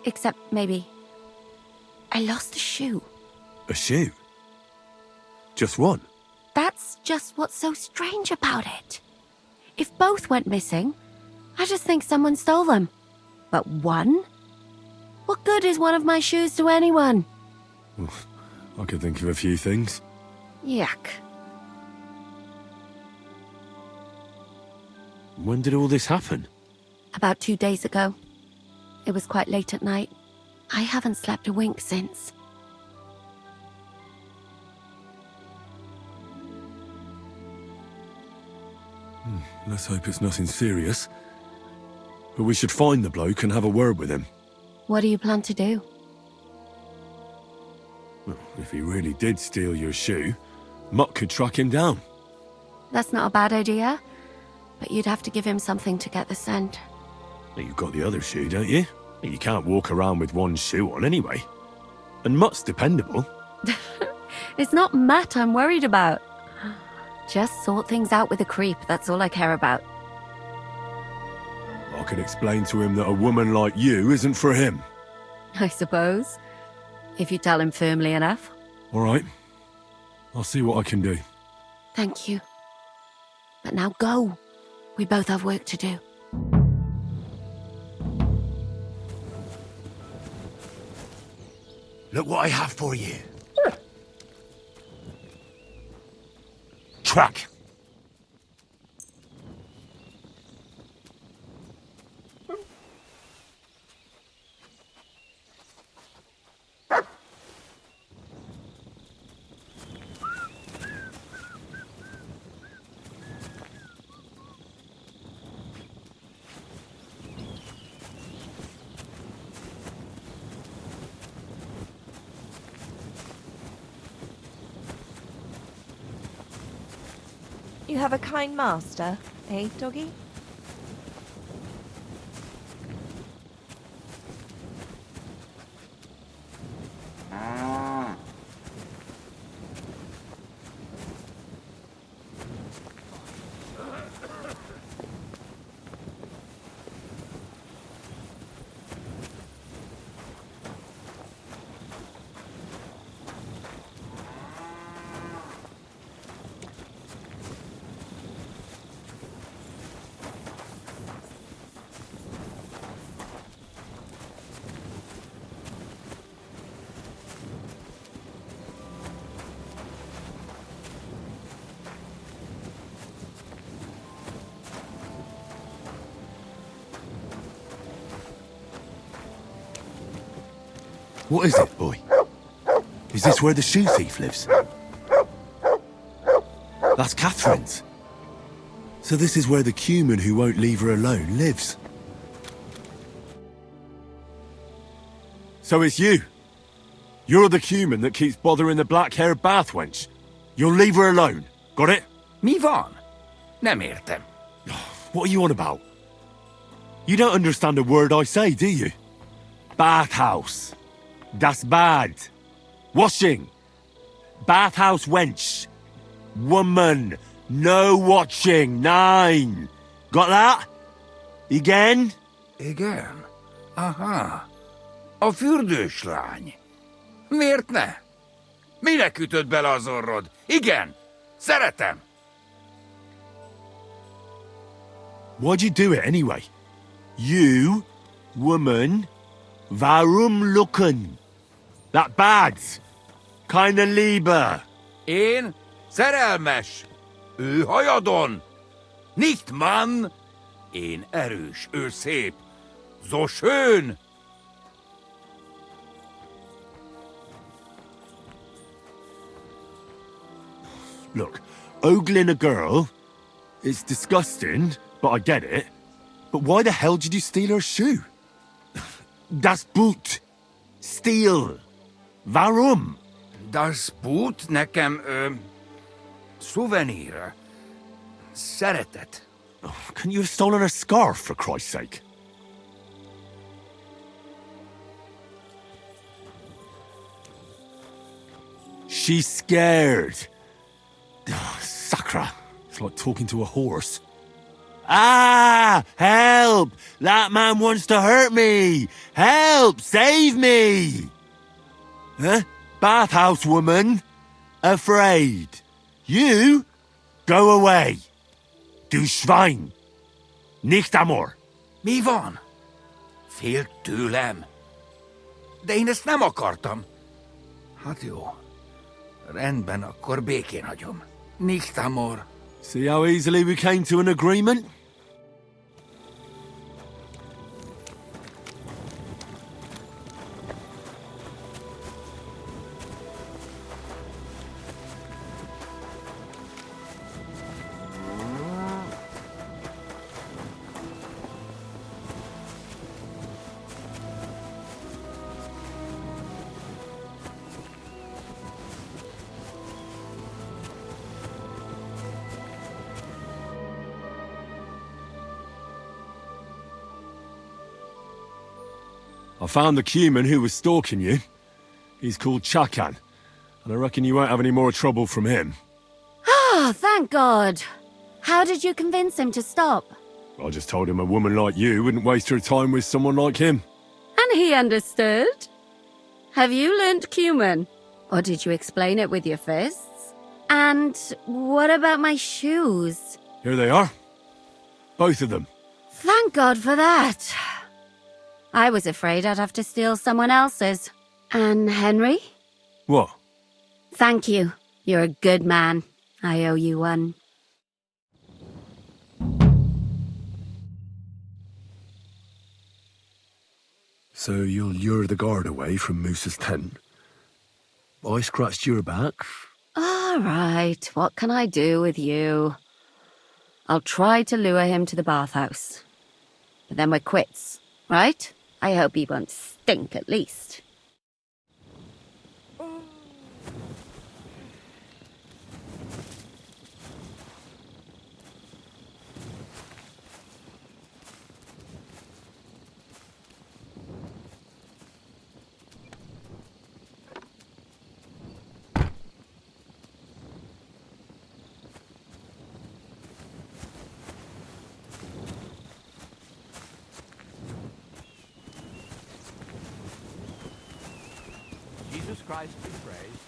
Except maybe... I lost a shoe. A shoe? Just one? That's just what's so strange about it. If both went missing, I just think someone stole them. But one? What good is one of my shoes to anyone? I could think of a few things. Yuck. When did all this happen? About 2 days ago. It was quite late at night. I haven't slept a wink since. Let's hope it's nothing serious. But we should find the bloke and have a word with him. What do you plan to do? Well, if he really did steal your shoe, Mutt could track him down. That's not a bad idea, but you'd have to give him something to get the scent. You've got the other shoe, don't you? You can't walk around with one shoe on anyway. And Mutt's dependable. It's not Matt I'm worried about. Just sort things out with a creep, that's all I care about. I can explain to him that a woman like you isn't for him. I suppose. If you tell him firmly enough. All right. I'll see what I can do. Thank you. But now go. We both have work to do. Look what I have for you. Track. You have a kind master, eh, doggy? What is it, boy? Is this where the shoe thief lives? That's Catherine's. So this is where the Cuman who won't leave her alone lives. So it's you. You're the Cuman that keeps bothering the black-haired bath wench. You'll leave her alone. Got it? Move on. Nem értem. What are you on about? You don't understand a word I say, do you? Bathhouse. Das Bad. Washing. Bathhouse wench. Woman. No watching. 9. Got that? Igen? Igen? Aha. A fürdős lány. Miért ne? Minek ütött bele az orrod? Igen, szeretem. Why'd you do it anyway? You, woman, warum lucken? That bad. Keine Liebe. Én szerelmes. Ő hajadon. Nicht Mann. Én erős, ő szép. So schön. Look, ogling a girl, it's disgusting, but I get it. But why the hell did you steal her shoe? Das Boot. Steal. Warum? Das Boot nekem, szuvenír. Szeretet. Couldn't you have stolen her scarf, for Christ's sake? She's scared. Sacra. It's like talking to a horse. Ah! Help! That man wants to hurt me! Help! Save me! Huh? Bathhouse woman? Afraid. You? Go away. Du Schwein. Nicht amor. Mi van? Félt tőlem. De én ezt nem akartam. Hát jó. Rendben, akkor békén hagyom. Nicht amor. See how easily we came to an agreement? I found the Cuman who was stalking you. He's called Chakan, and I reckon you won't have any more trouble from him. Oh, thank God. How did you convince him to stop? I just told him a woman like you wouldn't waste her time with someone like him. And he understood? Have you learnt Cuman? Or did you explain it with your fists? And what about my shoes? Here they are. Both of them. Thank God for that. I was afraid I'd have to steal someone else's. And Henry? What? Thank you. You're a good man. I owe you one. So you'll lure the guard away from Moose's tent? I scratched your back? All right, what can I do with you? I'll try to lure him to the bathhouse. But then we're quits, right? I hope he won't stink at least. Jesus Christ be praised.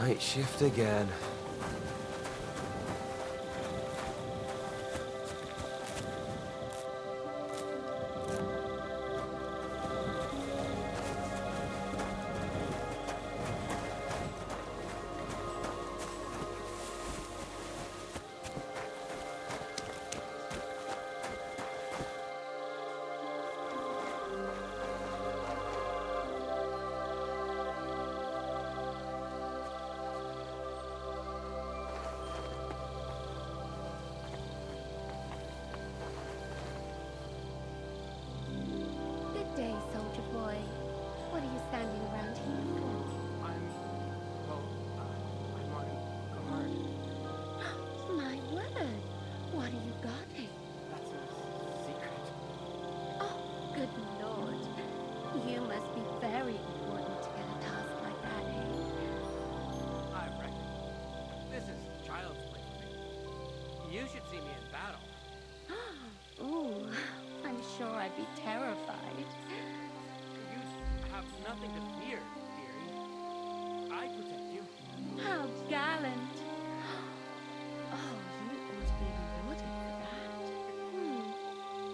Night shift again. Good day, soldier boy. What are you standing around here for? I'm on guard. My word! What are you guarding? That's a secret. Oh, good lord. You must be very important to get a task like that, eh? I reckon. This is child's play for me. You should see me in battle. Ooh, I'm sure I'd be terrified. You have nothing to fear, dearie. I protect you. How gallant! Oh, you ought to be rewarded for that.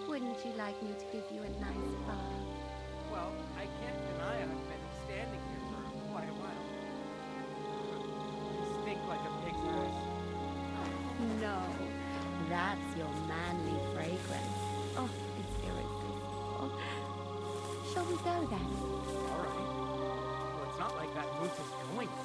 Wouldn't you like me to give you a nice bath? Well, I can't deny I've been standing here for quite a while. I stink like a pig's ass. No, that's your manly fragrance. Oh, it's irresistible. Shall we go then? All right. Well, it's not like that moose is going anywhere.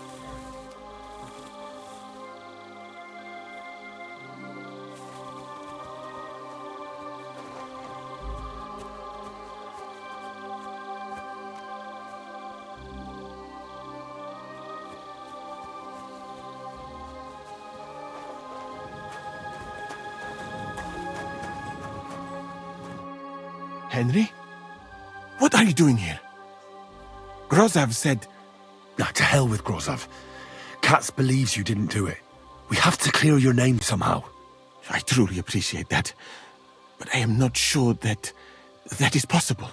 Henry? What are you doing here? Grozov said... Nah, to hell with Grozov. Katz believes you didn't do it. We have to clear your name somehow. I truly appreciate that. But I am not sure that is possible.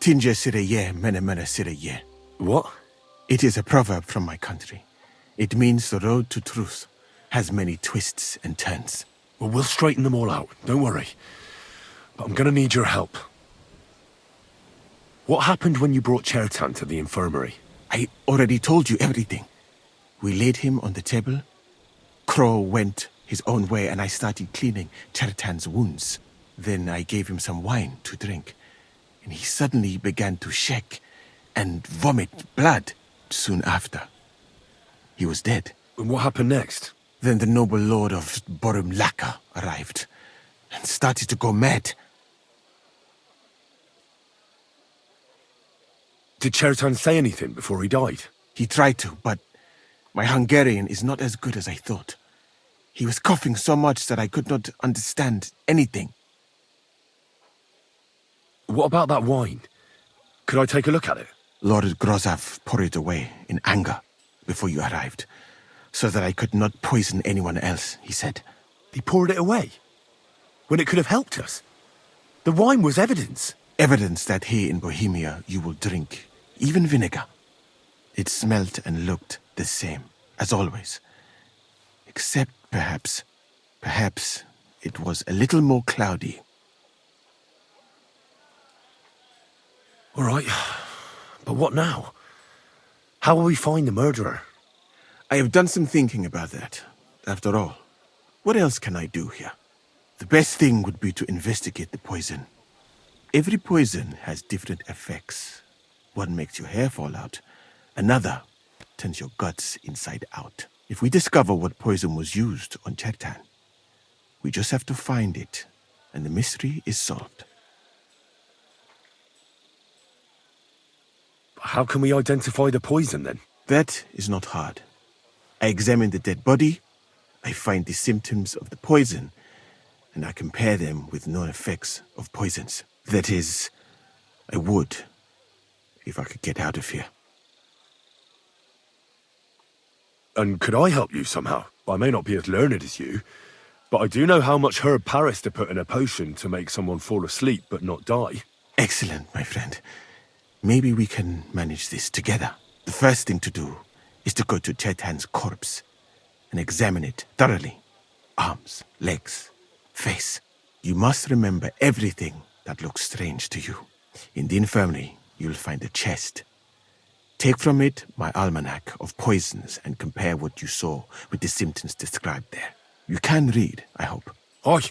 Tinja sireye, mene mene sireye. What? It is a proverb from my country. It means the road to truth has many twists and turns. Well, we'll straighten them all out. Don't worry. But I'm gonna need your help. What happened when you brought Chertan to the infirmary? I already told you everything. We laid him on the table. Crow went his own way and I started cleaning Chertan's wounds. Then I gave him some wine to drink. And he suddenly began to shake and vomit blood soon after. He was dead. And what happened next? Then the noble lord of Borumlaka arrived and started to go mad. Did Chertan say anything before he died? He tried to, but my Hungarian is not as good as I thought. He was coughing so much that I could not understand anything. What about that wine? Could I take a look at it? Lord Grozov poured it away in anger before you arrived, so that I could not poison anyone else, he said. He poured it away? When it could have helped us? The wine was evidence. Evidence that here in Bohemia you will drink even vinegar. It smelt and looked the same, as always. Except perhaps it was a little more cloudy. All right, but what now? How will we find the murderer? I have done some thinking about that. After all, what else can I do here? The best thing would be to investigate the poison. Every poison has different effects. One makes your hair fall out. Another turns your guts inside out. If we discover what poison was used on Chertan, we just have to find it, and the mystery is solved. How can we identify the poison, then? That is not hard. I examine the dead body, I find the symptoms of the poison, and I compare them with known effects of poisons. That is, I would, if I could get out of here. And could I help you somehow? I may not be as learned as you, but I do know how much herb Paris to put in a potion to make someone fall asleep but not die. Excellent, my friend. Maybe we can manage this together. The first thing to do is to go to Chetan's corpse and examine it thoroughly. Arms, legs, face. You must remember everything that looks strange to you. In the infirmary, you'll find a chest. Take from it my almanac of poisons and compare what you saw with the symptoms described there. You can read, I hope. Aye,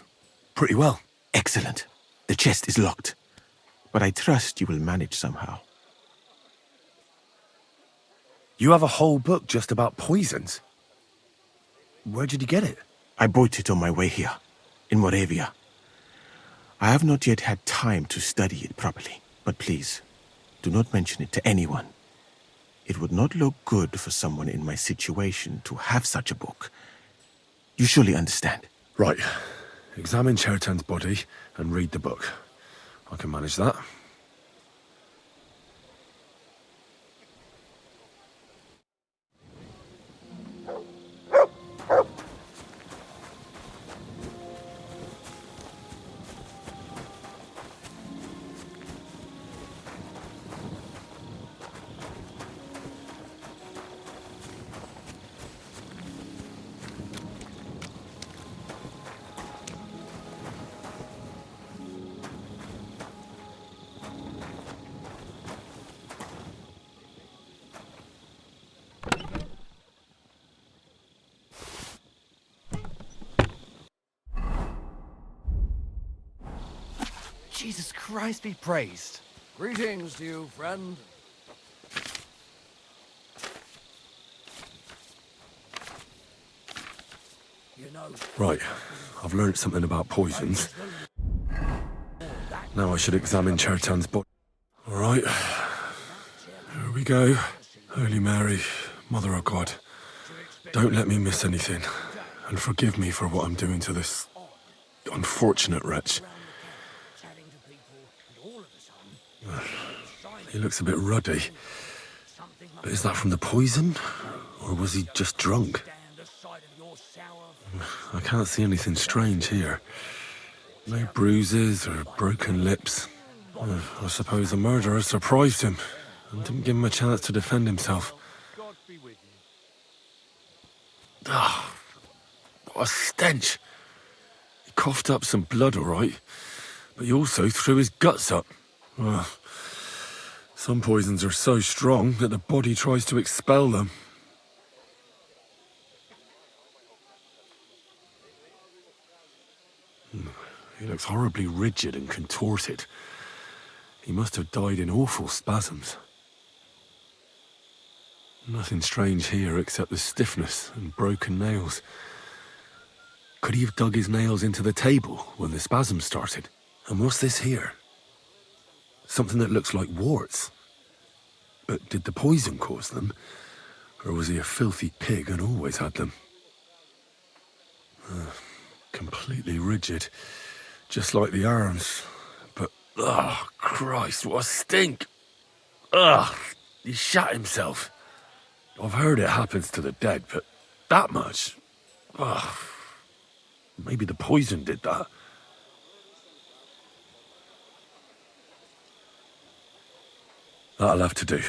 pretty well. Excellent. The chest is locked, but I trust you will manage somehow. You have a whole book just about poisons? Where did you get it? I bought it on my way here, in Moravia. I have not yet had time to study it properly, but please, do not mention it to anyone. It would not look good for someone in my situation to have such a book. You surely understand. Right. Examine Chertan's body and read the book. I can manage that. Jesus Christ be praised. Greetings to you, friend. You know, Right. I've learned something about poisons. Now I should examine Chertan's body. All right. Here we go. Holy Mary, Mother of God, don't let me miss anything. And forgive me for what I'm doing to this unfortunate wretch. He looks a bit ruddy. But is that from the poison? Or was he just drunk? I can't see anything strange here. No bruises or broken lips. I suppose the murderer surprised him and didn't give him a chance to defend himself. Ah, what a stench. He coughed up some blood, all right, but he also threw his guts up. Ugh. Some poisons are so strong that the body tries to expel them. He looks horribly rigid and contorted. He must have died in awful spasms. Nothing strange here except the stiffness and broken nails. Could he have dug his nails into the table when the spasms started? And what's this here? Something that looks like warts. But did the poison cause them? Or was he a filthy pig and always had them? Completely rigid. Just like the arms. But, oh, Christ, what a stink! Ugh, he shat himself. I've heard it happens to the dead, but that much? Ugh. Maybe the poison did that. That'll have to do.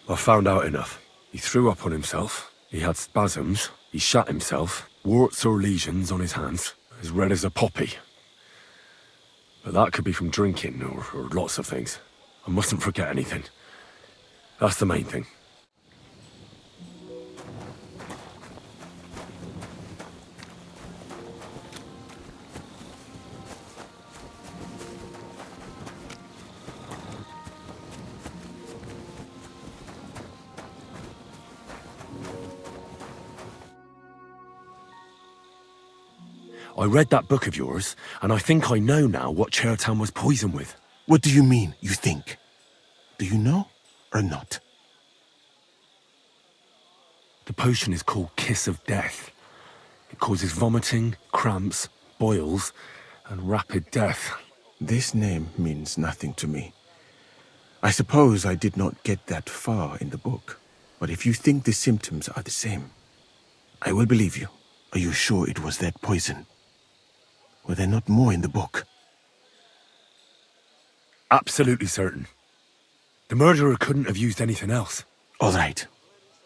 I've found out enough. He threw up on himself, he had spasms, he shat himself, warts or lesions on his hands, as red as a poppy. But that could be from drinking or lots of things. I mustn't forget anything. That's the main thing. I read that book of yours, and I think I know now what Chertan was poisoned with. What do you mean, you think? Do you know or not? The potion is called Kiss of Death. It causes vomiting, cramps, boils, and rapid death. This name means nothing to me. I suppose I did not get that far in the book, but if you think the symptoms are the same, I will believe you. Are you sure it was that poison? Were there not more in the book? Absolutely certain. The murderer couldn't have used anything else. All right.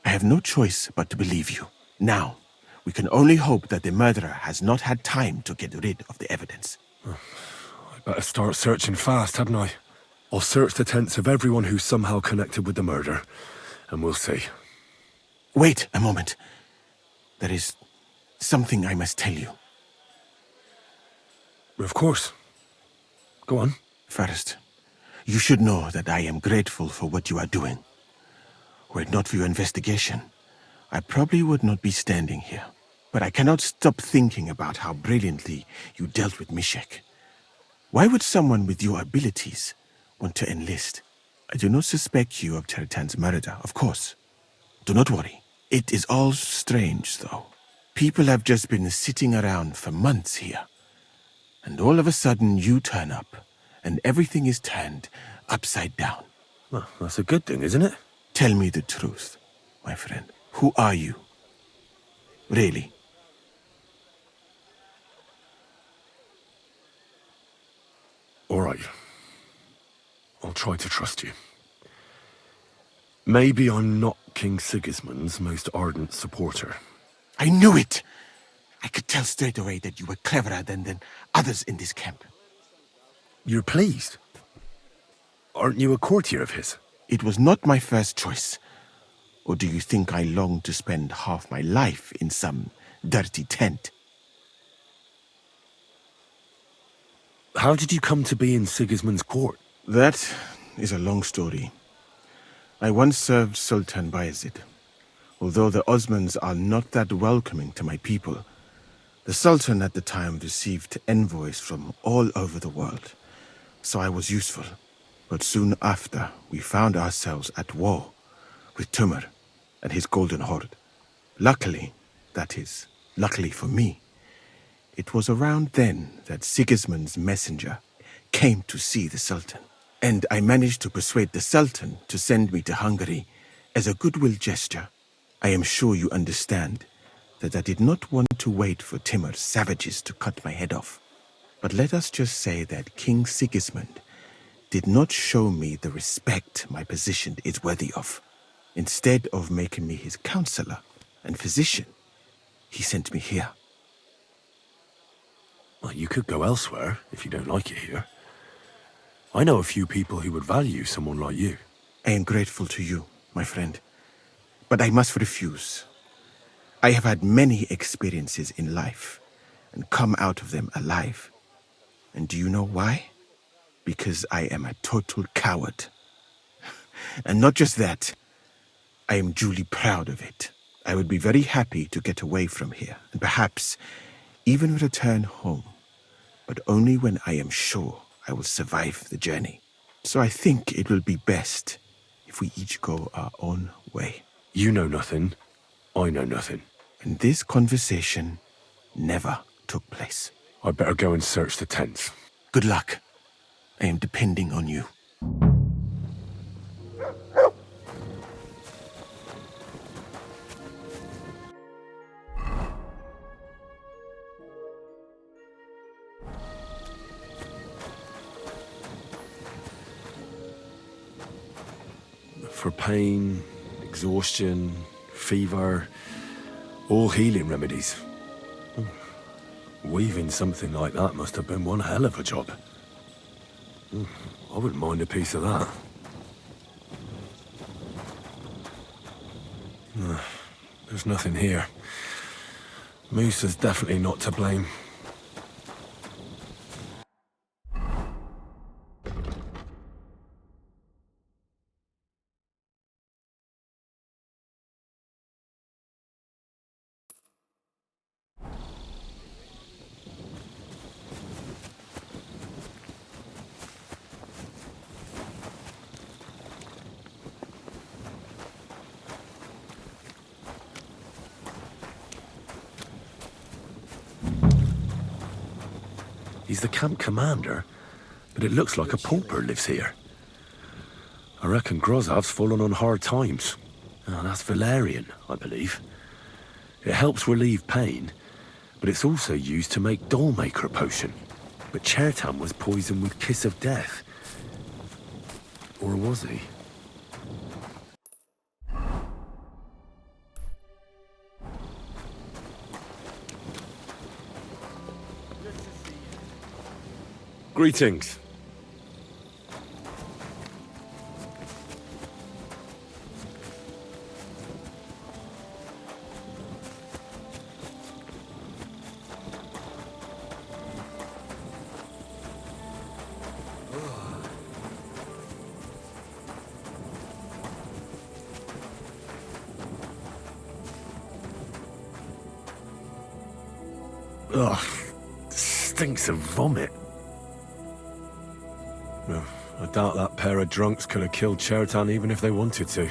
I have no choice but to believe you. Now, we can only hope that the murderer has not had time to get rid of the evidence. I better start searching fast, hadn't I? I'll search the tents of everyone who's somehow connected with the murder, and we'll see. Wait a moment. There is something I must tell you. Of course. Go on. First, you should know that I am grateful for what you are doing. Were it not for your investigation, I probably would not be standing here. But I cannot stop thinking about how brilliantly you dealt with Mishek. Why would someone with your abilities want to enlist? I do not suspect you of Teritan's murder, of course. Do not worry. It is all strange, though. People have just been sitting around for months here. And all of a sudden you turn up, and everything is turned upside down. Well, that's a good thing, isn't it? Tell me the truth, my friend. Who are you? Really? All right. I'll try to trust you. Maybe I'm not King Sigismund's most ardent supporter. I knew it! I could tell straight away that you were cleverer than others in this camp. You're pleased? Aren't you a courtier of his? It was not my first choice. Or do you think I long to spend half my life in some dirty tent? How did you come to be in Sigismund's court? That is a long story. I once served Sultan Bayezid. Although the Osmans are not that welcoming to my people, the Sultan at the time received envoys from all over the world, so I was useful. But soon after, we found ourselves at war with Tumur and his Golden Horde. Luckily, that is, luckily for me, it was around then that Sigismund's messenger came to see the Sultan. And I managed to persuade the Sultan to send me to Hungary as a goodwill gesture. I am sure you understand that I did not want to wait for Timur's savages to cut my head off. But let us just say that King Sigismund did not show me the respect my position is worthy of. Instead of making me his counselor and physician, he sent me here. Well, you could go elsewhere if you don't like it here. I know a few people who would value someone like you. I am grateful to you, my friend. But I must refuse. I have had many experiences in life and come out of them alive. And do you know why? Because I am a total coward. And not just that, I am duly proud of it. I would be very happy to get away from here and perhaps even return home, but only when I am sure I will survive the journey. So I think it will be best if we each go our own way. You know nothing. I know nothing. And this conversation never took place. I'd better go and search the tents. Good luck. I am depending on you. For pain, exhaustion, fever, all healing remedies. Weaving something like that must have been one hell of a job. I wouldn't mind a piece of that. There's nothing here. Moose is definitely not to blame. He's the camp commander, but it looks like a pauper lives here. I reckon Grozav's fallen on hard times. Oh, that's valerian, I believe. It helps relieve pain, but it's also used to make dollmaker potion. But Chertan was poisoned with Kiss of Death. Or was he? Greetings. Ugh, stinks of vomit. Well, I doubt that pair of drunks could have killed Chertan even if they wanted to.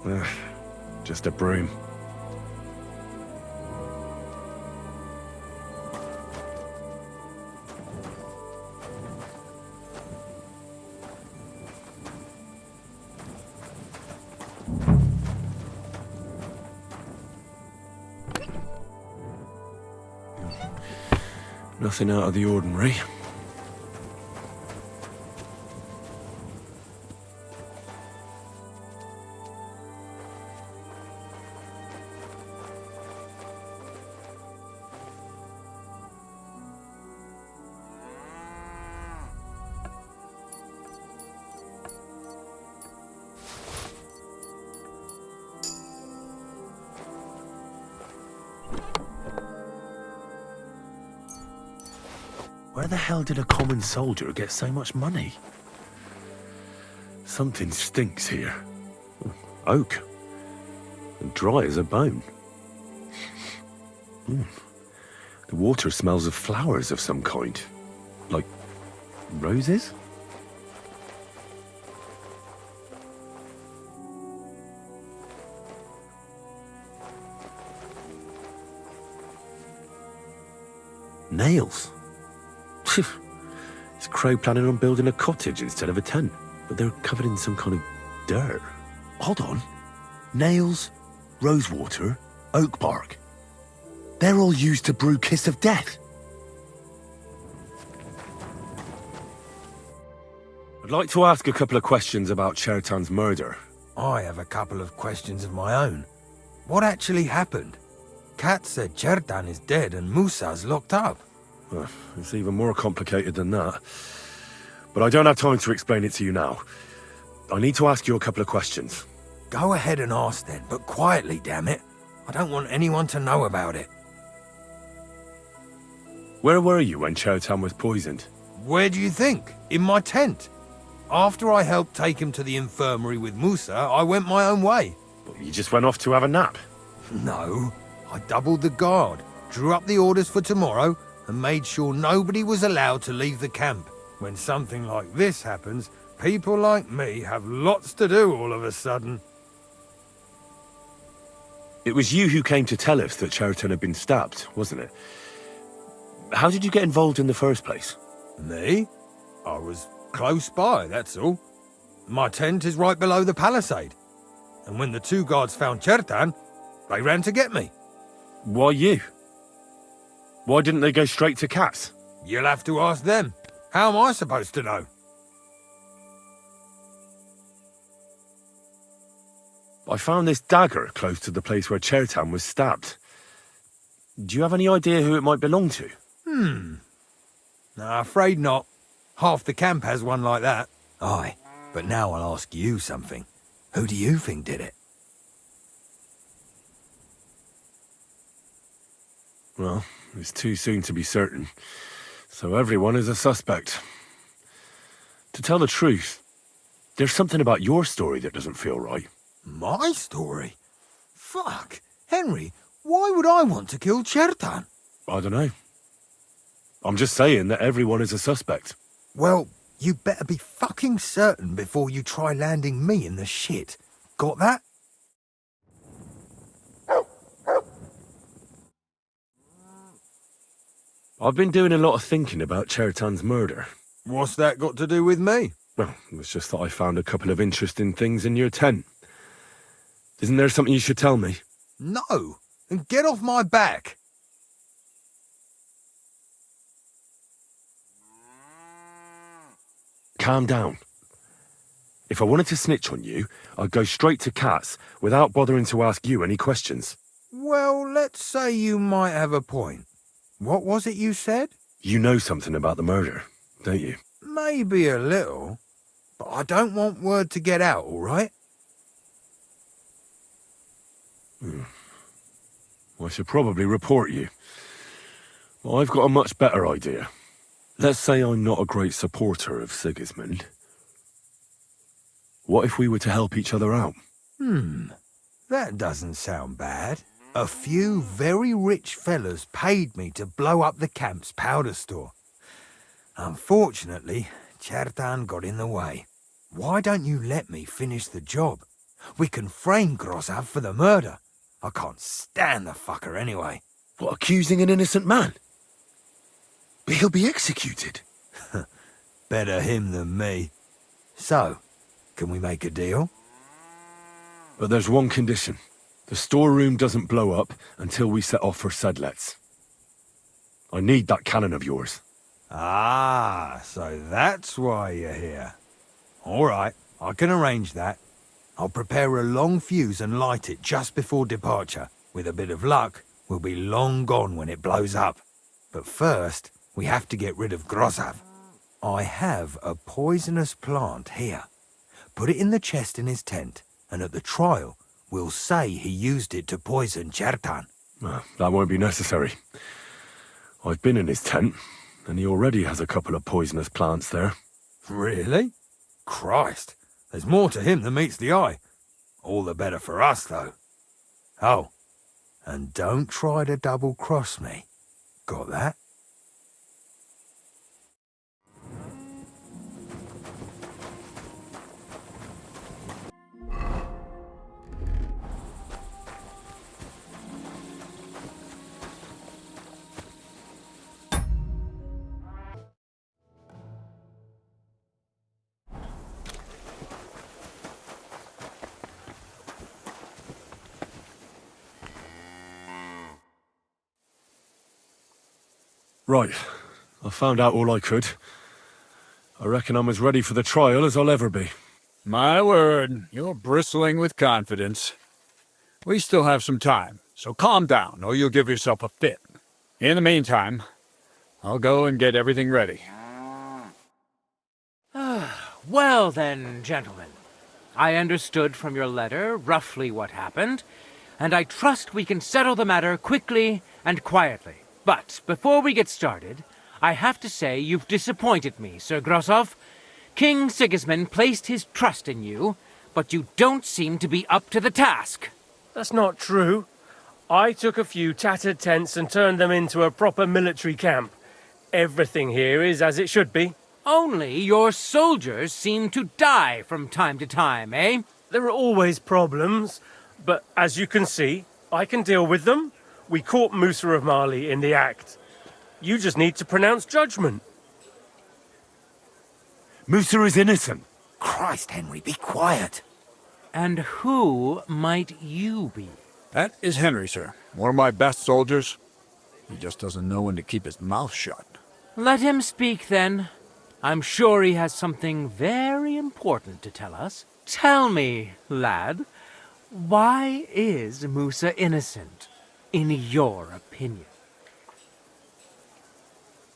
Ugh, just a broom. Nothing out of the ordinary. Where the hell did a common soldier get so much money? Something stinks here. Oak. And dry as a bone. The water smells of flowers of some kind. Like roses? Nails. Is Crow planning on building a cottage instead of a tent? But they're covered in some kind of dirt. Hold on. Nails, rosewater, oak bark. They're all used to brew Kiss of Death. I'd like to ask a couple of questions about Chertan's murder. I have a couple of questions of my own. What actually happened? Kat said Chertan is dead and Musa's locked up. It's even more complicated than that. But I don't have time to explain it to you now. I need to ask you a couple of questions. Go ahead and ask then, but quietly, damn it. I don't want anyone to know about it. Where were you when Chertan was poisoned? Where do you think? In my tent. After I helped take him to the infirmary with Musa, I went my own way. But you just went off to have a nap? No. I doubled the guard, drew up the orders for tomorrow, and made sure nobody was allowed to leave the camp. When something like this happens, people like me have lots to do all of a sudden. It was you who came to tell us that Chertan had been stabbed, wasn't it? How did you get involved in the first place? Me? I was close by, that's all. My tent is right below the palisade. And when the two guards found Chertan, they ran to get me. Why you? Why didn't they go straight to Kat's? You'll have to ask them. How am I supposed to know? I found this dagger close to the place where Chertan was stabbed. Do you have any idea who it might belong to? No, afraid not. Half the camp has one like that. Aye, but now I'll ask you something. Who do you think did it? Well, it's too soon to be certain. So everyone is a suspect. To tell the truth, there's something about your story that doesn't feel right. My story? Fuck. Henry, why would I want to kill Chertan? I don't know. I'm just saying that everyone is a suspect. Well, you better be fucking certain before you try landing me in the shit. Got that? I've been doing a lot of thinking about Chertan's murder. What's that got to do with me? Well, it's just that I found a couple of interesting things in your tent. Isn't there something you should tell me? No, and get off my back. Calm down. If I wanted to snitch on you, I'd go straight to Katz without bothering to ask you any questions. Well, let's say you might have a point. What was it you said? You know something about the murder, don't you? Maybe a little, but I don't want word to get out, all right? I should probably report you. I've got a much better idea. Let's say I'm not a great supporter of Sigismund. What if we were to help each other out? That doesn't sound bad. A few very rich fellas paid me to blow up the camp's powder store. Unfortunately, Chertan got in the way. Why don't you let me finish the job? We can frame Grozav for the murder. I can't stand the fucker anyway. What, accusing an innocent man? But he'll be executed. Better him than me. So, can we make a deal? But there's one condition. The storeroom doesn't blow up until we set off for Sedlets. I need that cannon of yours. Ah, so that's why you're here. All right, I can arrange that. I'll prepare a long fuse and light it just before departure. With a bit of luck, we'll be long gone when it blows up. But first, we have to get rid of Grozav. I have a poisonous plant here. Put it in the chest in his tent, and at the trial, we'll say he used it to poison Chertan. That won't be necessary. I've been in his tent, and he already has a couple of poisonous plants there. Really? Christ, there's more to him than meets the eye. All the better for us, though. Oh, and don't try to double-cross me. Got that? Right. I found out all I could. I reckon I'm as ready for the trial as I'll ever be. My word, you're bristling with confidence. We still have some time, so calm down, or you'll give yourself a fit. In the meantime, I'll go and get everything ready. Well then, gentlemen. I understood from your letter roughly what happened, and I trust we can settle the matter quickly and quietly. But before we get started, I have to say you've disappointed me, Sir Grosov. King Sigismund placed his trust in you, but you don't seem to be up to the task. That's not true. I took a few tattered tents and turned them into a proper military camp. Everything here is as it should be. Only your soldiers seem to die from time to time, eh? There are always problems, but as you can see, I can deal with them. We caught Musa of Mali in the act. You just need to pronounce judgment. Musa is innocent. Christ, Henry, be quiet. And who might you be? That is Henry, sir. One of my best soldiers. He just doesn't know when to keep his mouth shut. Let him speak, then. I'm sure he has something very important to tell us. Tell me, lad, why is Musa innocent, in your opinion?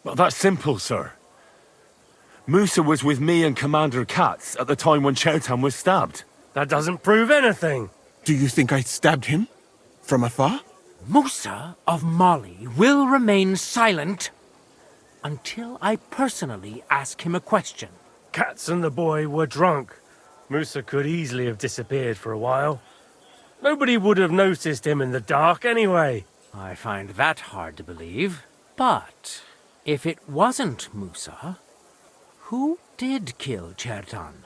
Well, that's simple, sir. Musa was with me and Commander Katz at the time when Chertan was stabbed. That doesn't prove anything. Do you think I stabbed him? From afar? Musa of Mali will remain silent until I personally ask him a question. Katz and the boy were drunk. Musa could easily have disappeared for a while. Nobody would have noticed him in the dark anyway. I find that hard to believe. But if it wasn't Musa, who did kill Chertan?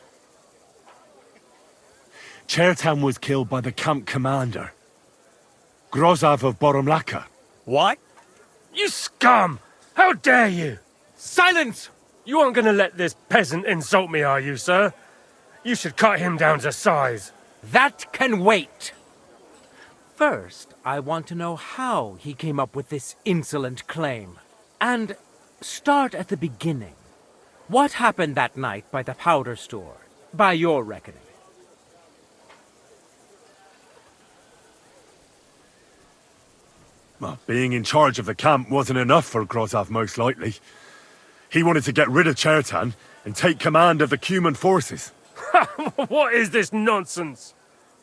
Chertan was killed by the camp commander, Grozav of Boromlaka. What? You scum! How dare you! Silence! You aren't going to let this peasant insult me, are you, sir? You should cut him down to size. That can wait. First, I want to know how he came up with this insolent claim. And start at the beginning. What happened that night by the powder store? by your reckoning. Well, being in charge of the camp wasn't enough for Grozov, most likely. He wanted to get rid of Chertan and take command of the Cuman forces. What is this nonsense?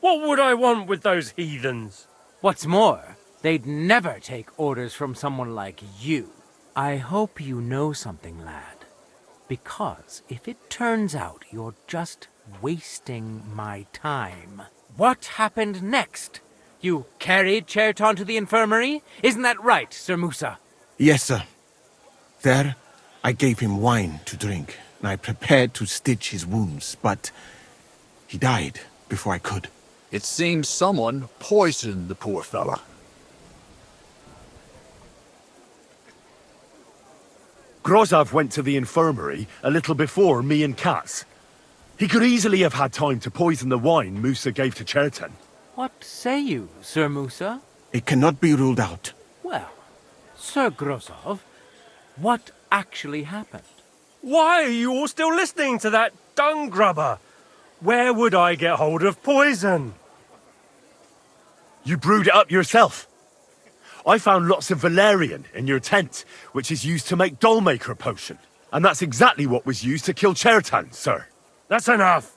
What would I want with those heathens? What's more, they'd never take orders from someone like you. I hope you know something, lad. Because if it turns out you're just wasting my time, what happened next? You carried Chertan to the infirmary? Isn't that right, Sir Musa? Yes, sir. There, I gave him wine to drink, and I prepared to stitch his wounds, but he died before I could. It seems someone poisoned the poor fella. Grozov went to the infirmary a little before me and Katz. He could easily have had time to poison the wine Musa gave to Chertan. What say you, Sir Musa? It cannot be ruled out. Well, Sir Grozov, what actually happened? Why are you all still listening to that dung grubber? Where would I get hold of poison? You brewed it up yourself. I found lots of valerian in your tent, which is used to make dollmaker potion. And that's exactly what was used to kill Chertan, sir. That's enough.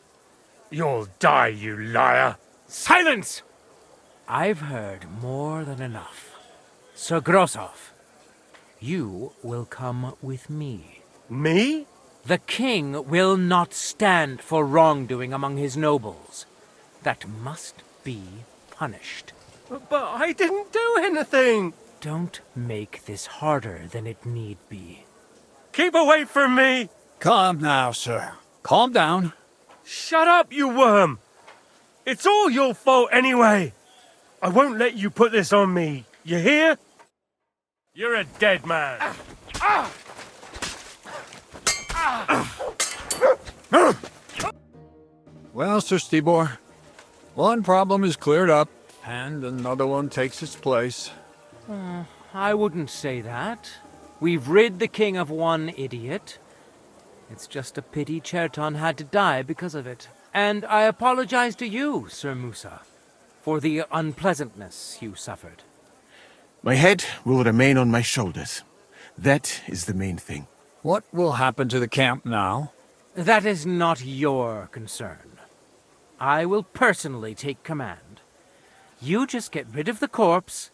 You'll die, you liar. Silence! I've heard more than enough. Sir Grozov, you will come with me. Me? The king will not stand for wrongdoing among his nobles. That must be punished. But I didn't do anything. Don't make this harder than it need be. Keep away from me. Calm now, sir. Calm down. Shut up, you worm. It's all your fault anyway. I won't let you put this on me. You hear? You're a dead man. Well, Sir Stibor, one problem is cleared up, and another one takes its place. I wouldn't say that. We've rid the king of one idiot. It's just a pity Chertan had to die because of it. And I apologize to you, Sir Musa, for the unpleasantness you suffered. My head will remain on my shoulders. That is the main thing. What will happen to the camp now? That is not your concern. I will personally take command. You just get rid of the corpse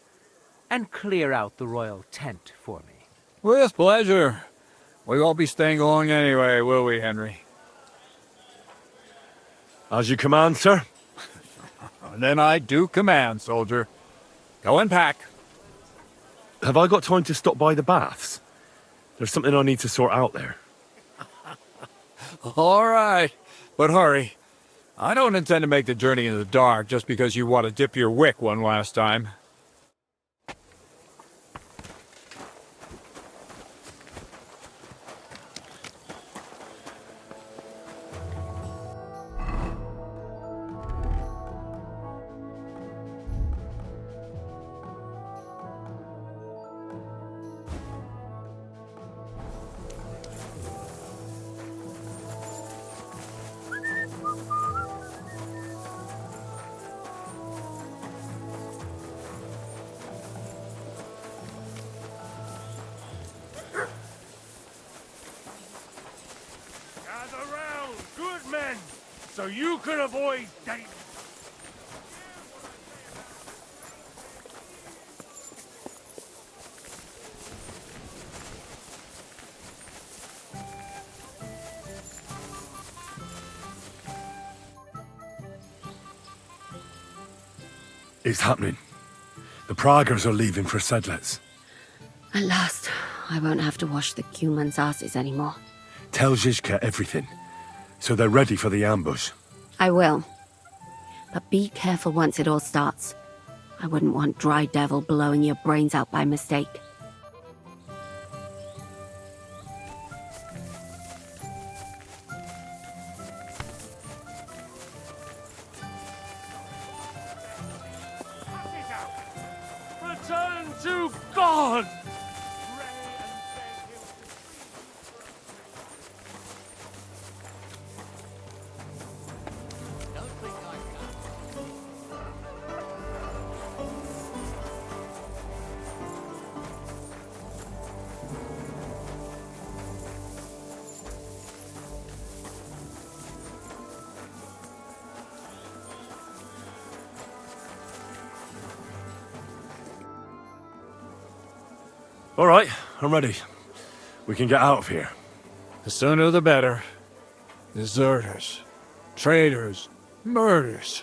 and clear out the royal tent for me. With pleasure. We won't be staying long anyway, will we, Henry? As you command, sir. Then I do command, soldier. Go and pack. Have I got time to stop by the baths? There's something I need to sort out there. All right, but hurry. I don't intend to make the journey in the dark just because you want to dip your wick one last time. Gather round, good men, so you can avoid danger. It's happening. The Praggers are leaving for Sedlets. At last, I won't have to wash the Cumans' asses anymore. Tell Zizka everything, so they're ready for the ambush. I will. But be careful once it all starts. I wouldn't want Dry Devil blowing your brains out by mistake. Return to God! All right, I'm ready. We can get out of here. The sooner the better. Deserters, traitors, murders.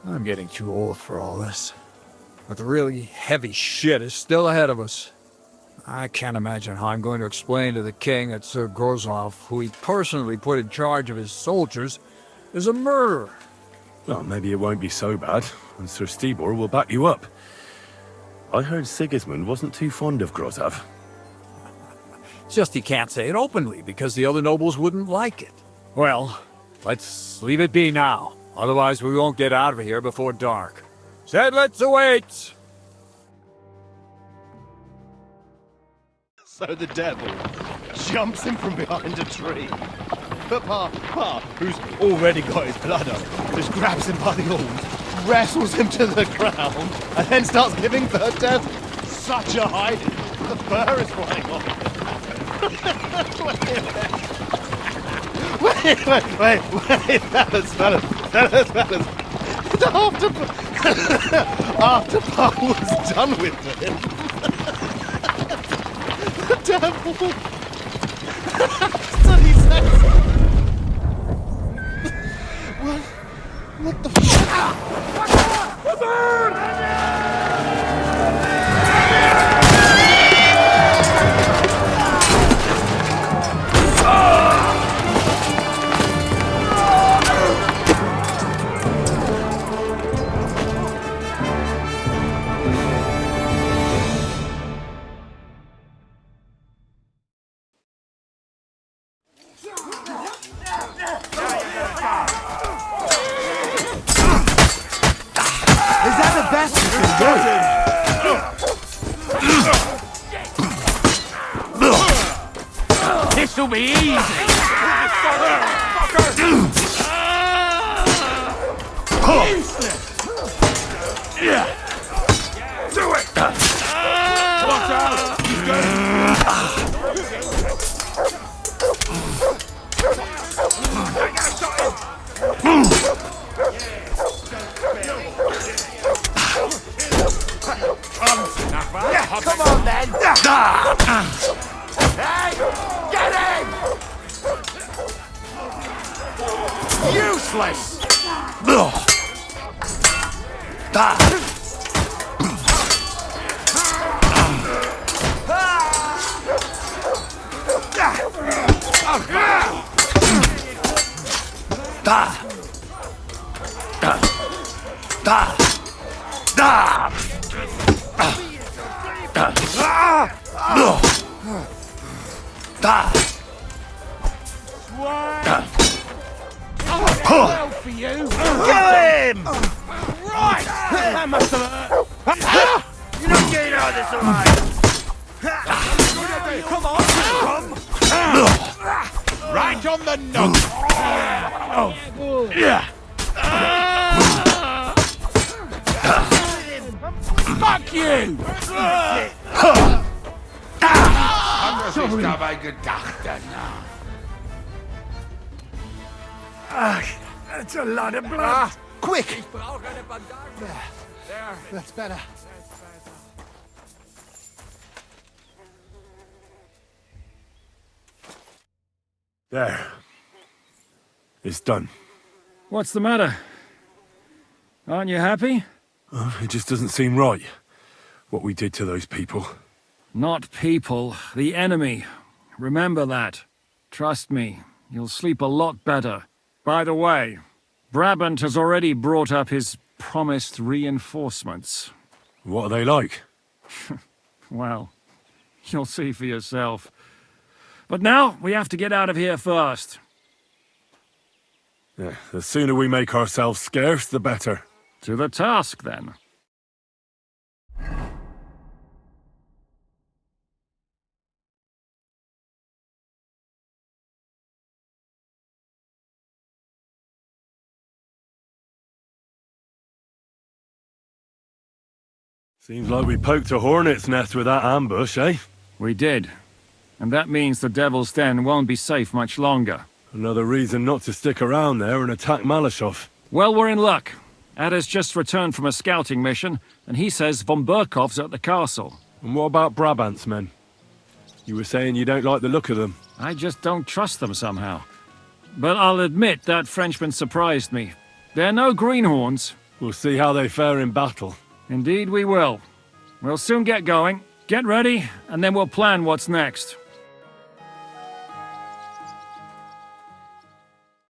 I'm getting too old for all this. But the really heavy shit is still ahead of us. I can't imagine how I'm going to explain to the king that Sir Grozlov, who he personally put in charge of his soldiers, is a murderer. Well, maybe it won't be so bad, and Sir Stibor will back you up. I heard Sigismund wasn't too fond of Grozlov. Just he can't say it openly, because the other nobles wouldn't like it. Well, let's leave it be now. Otherwise we won't get out of here before dark. Sedlitz awaits! So the devil jumps him from behind a tree. But Pa, who's already got his blood up, just grabs him by the horns, wrestles him to the ground, and then starts giving the devil such a hiding. The fur is flying off. Wait, fellas. After Pa was done with him, the devil. So he says, what the This'll be easy! Do it! Watch out! Come on, then! Hey! Get him! Useless! Well for you! Get him! Right! That must have hurt! You're not getting out of this alive! Come on! Right on the nose! Fuck you! Anders ist dabei gedacht danach. That's a lot of blood. Quick! There. That's better. There. It's done. What's the matter? Aren't you happy? It just doesn't seem right, what we did to those people. Not people, the enemy. Remember that. Trust me, you'll sleep a lot better. By the way, Brabant has already brought up his promised reinforcements. What are they like? Well, you'll see for yourself. But now, we have to get out of here first. Yeah, the sooner we make ourselves scarce, the better. To the task, then. Seems like we poked a hornet's nest with that ambush, eh? We did. And that means the Devil's Den won't be safe much longer. Another reason not to stick around there and attack Malashov. Well, we're in luck. Ada's just returned from a scouting mission, and he says von Burkov's at the castle. And what about Brabant's men? You were saying you don't like the look of them. I just don't trust them somehow. But I'll admit that Frenchman surprised me. They're no greenhorns. We'll see how they fare in battle. Indeed we will. We'll soon get going. Get ready, and then we'll plan what's next.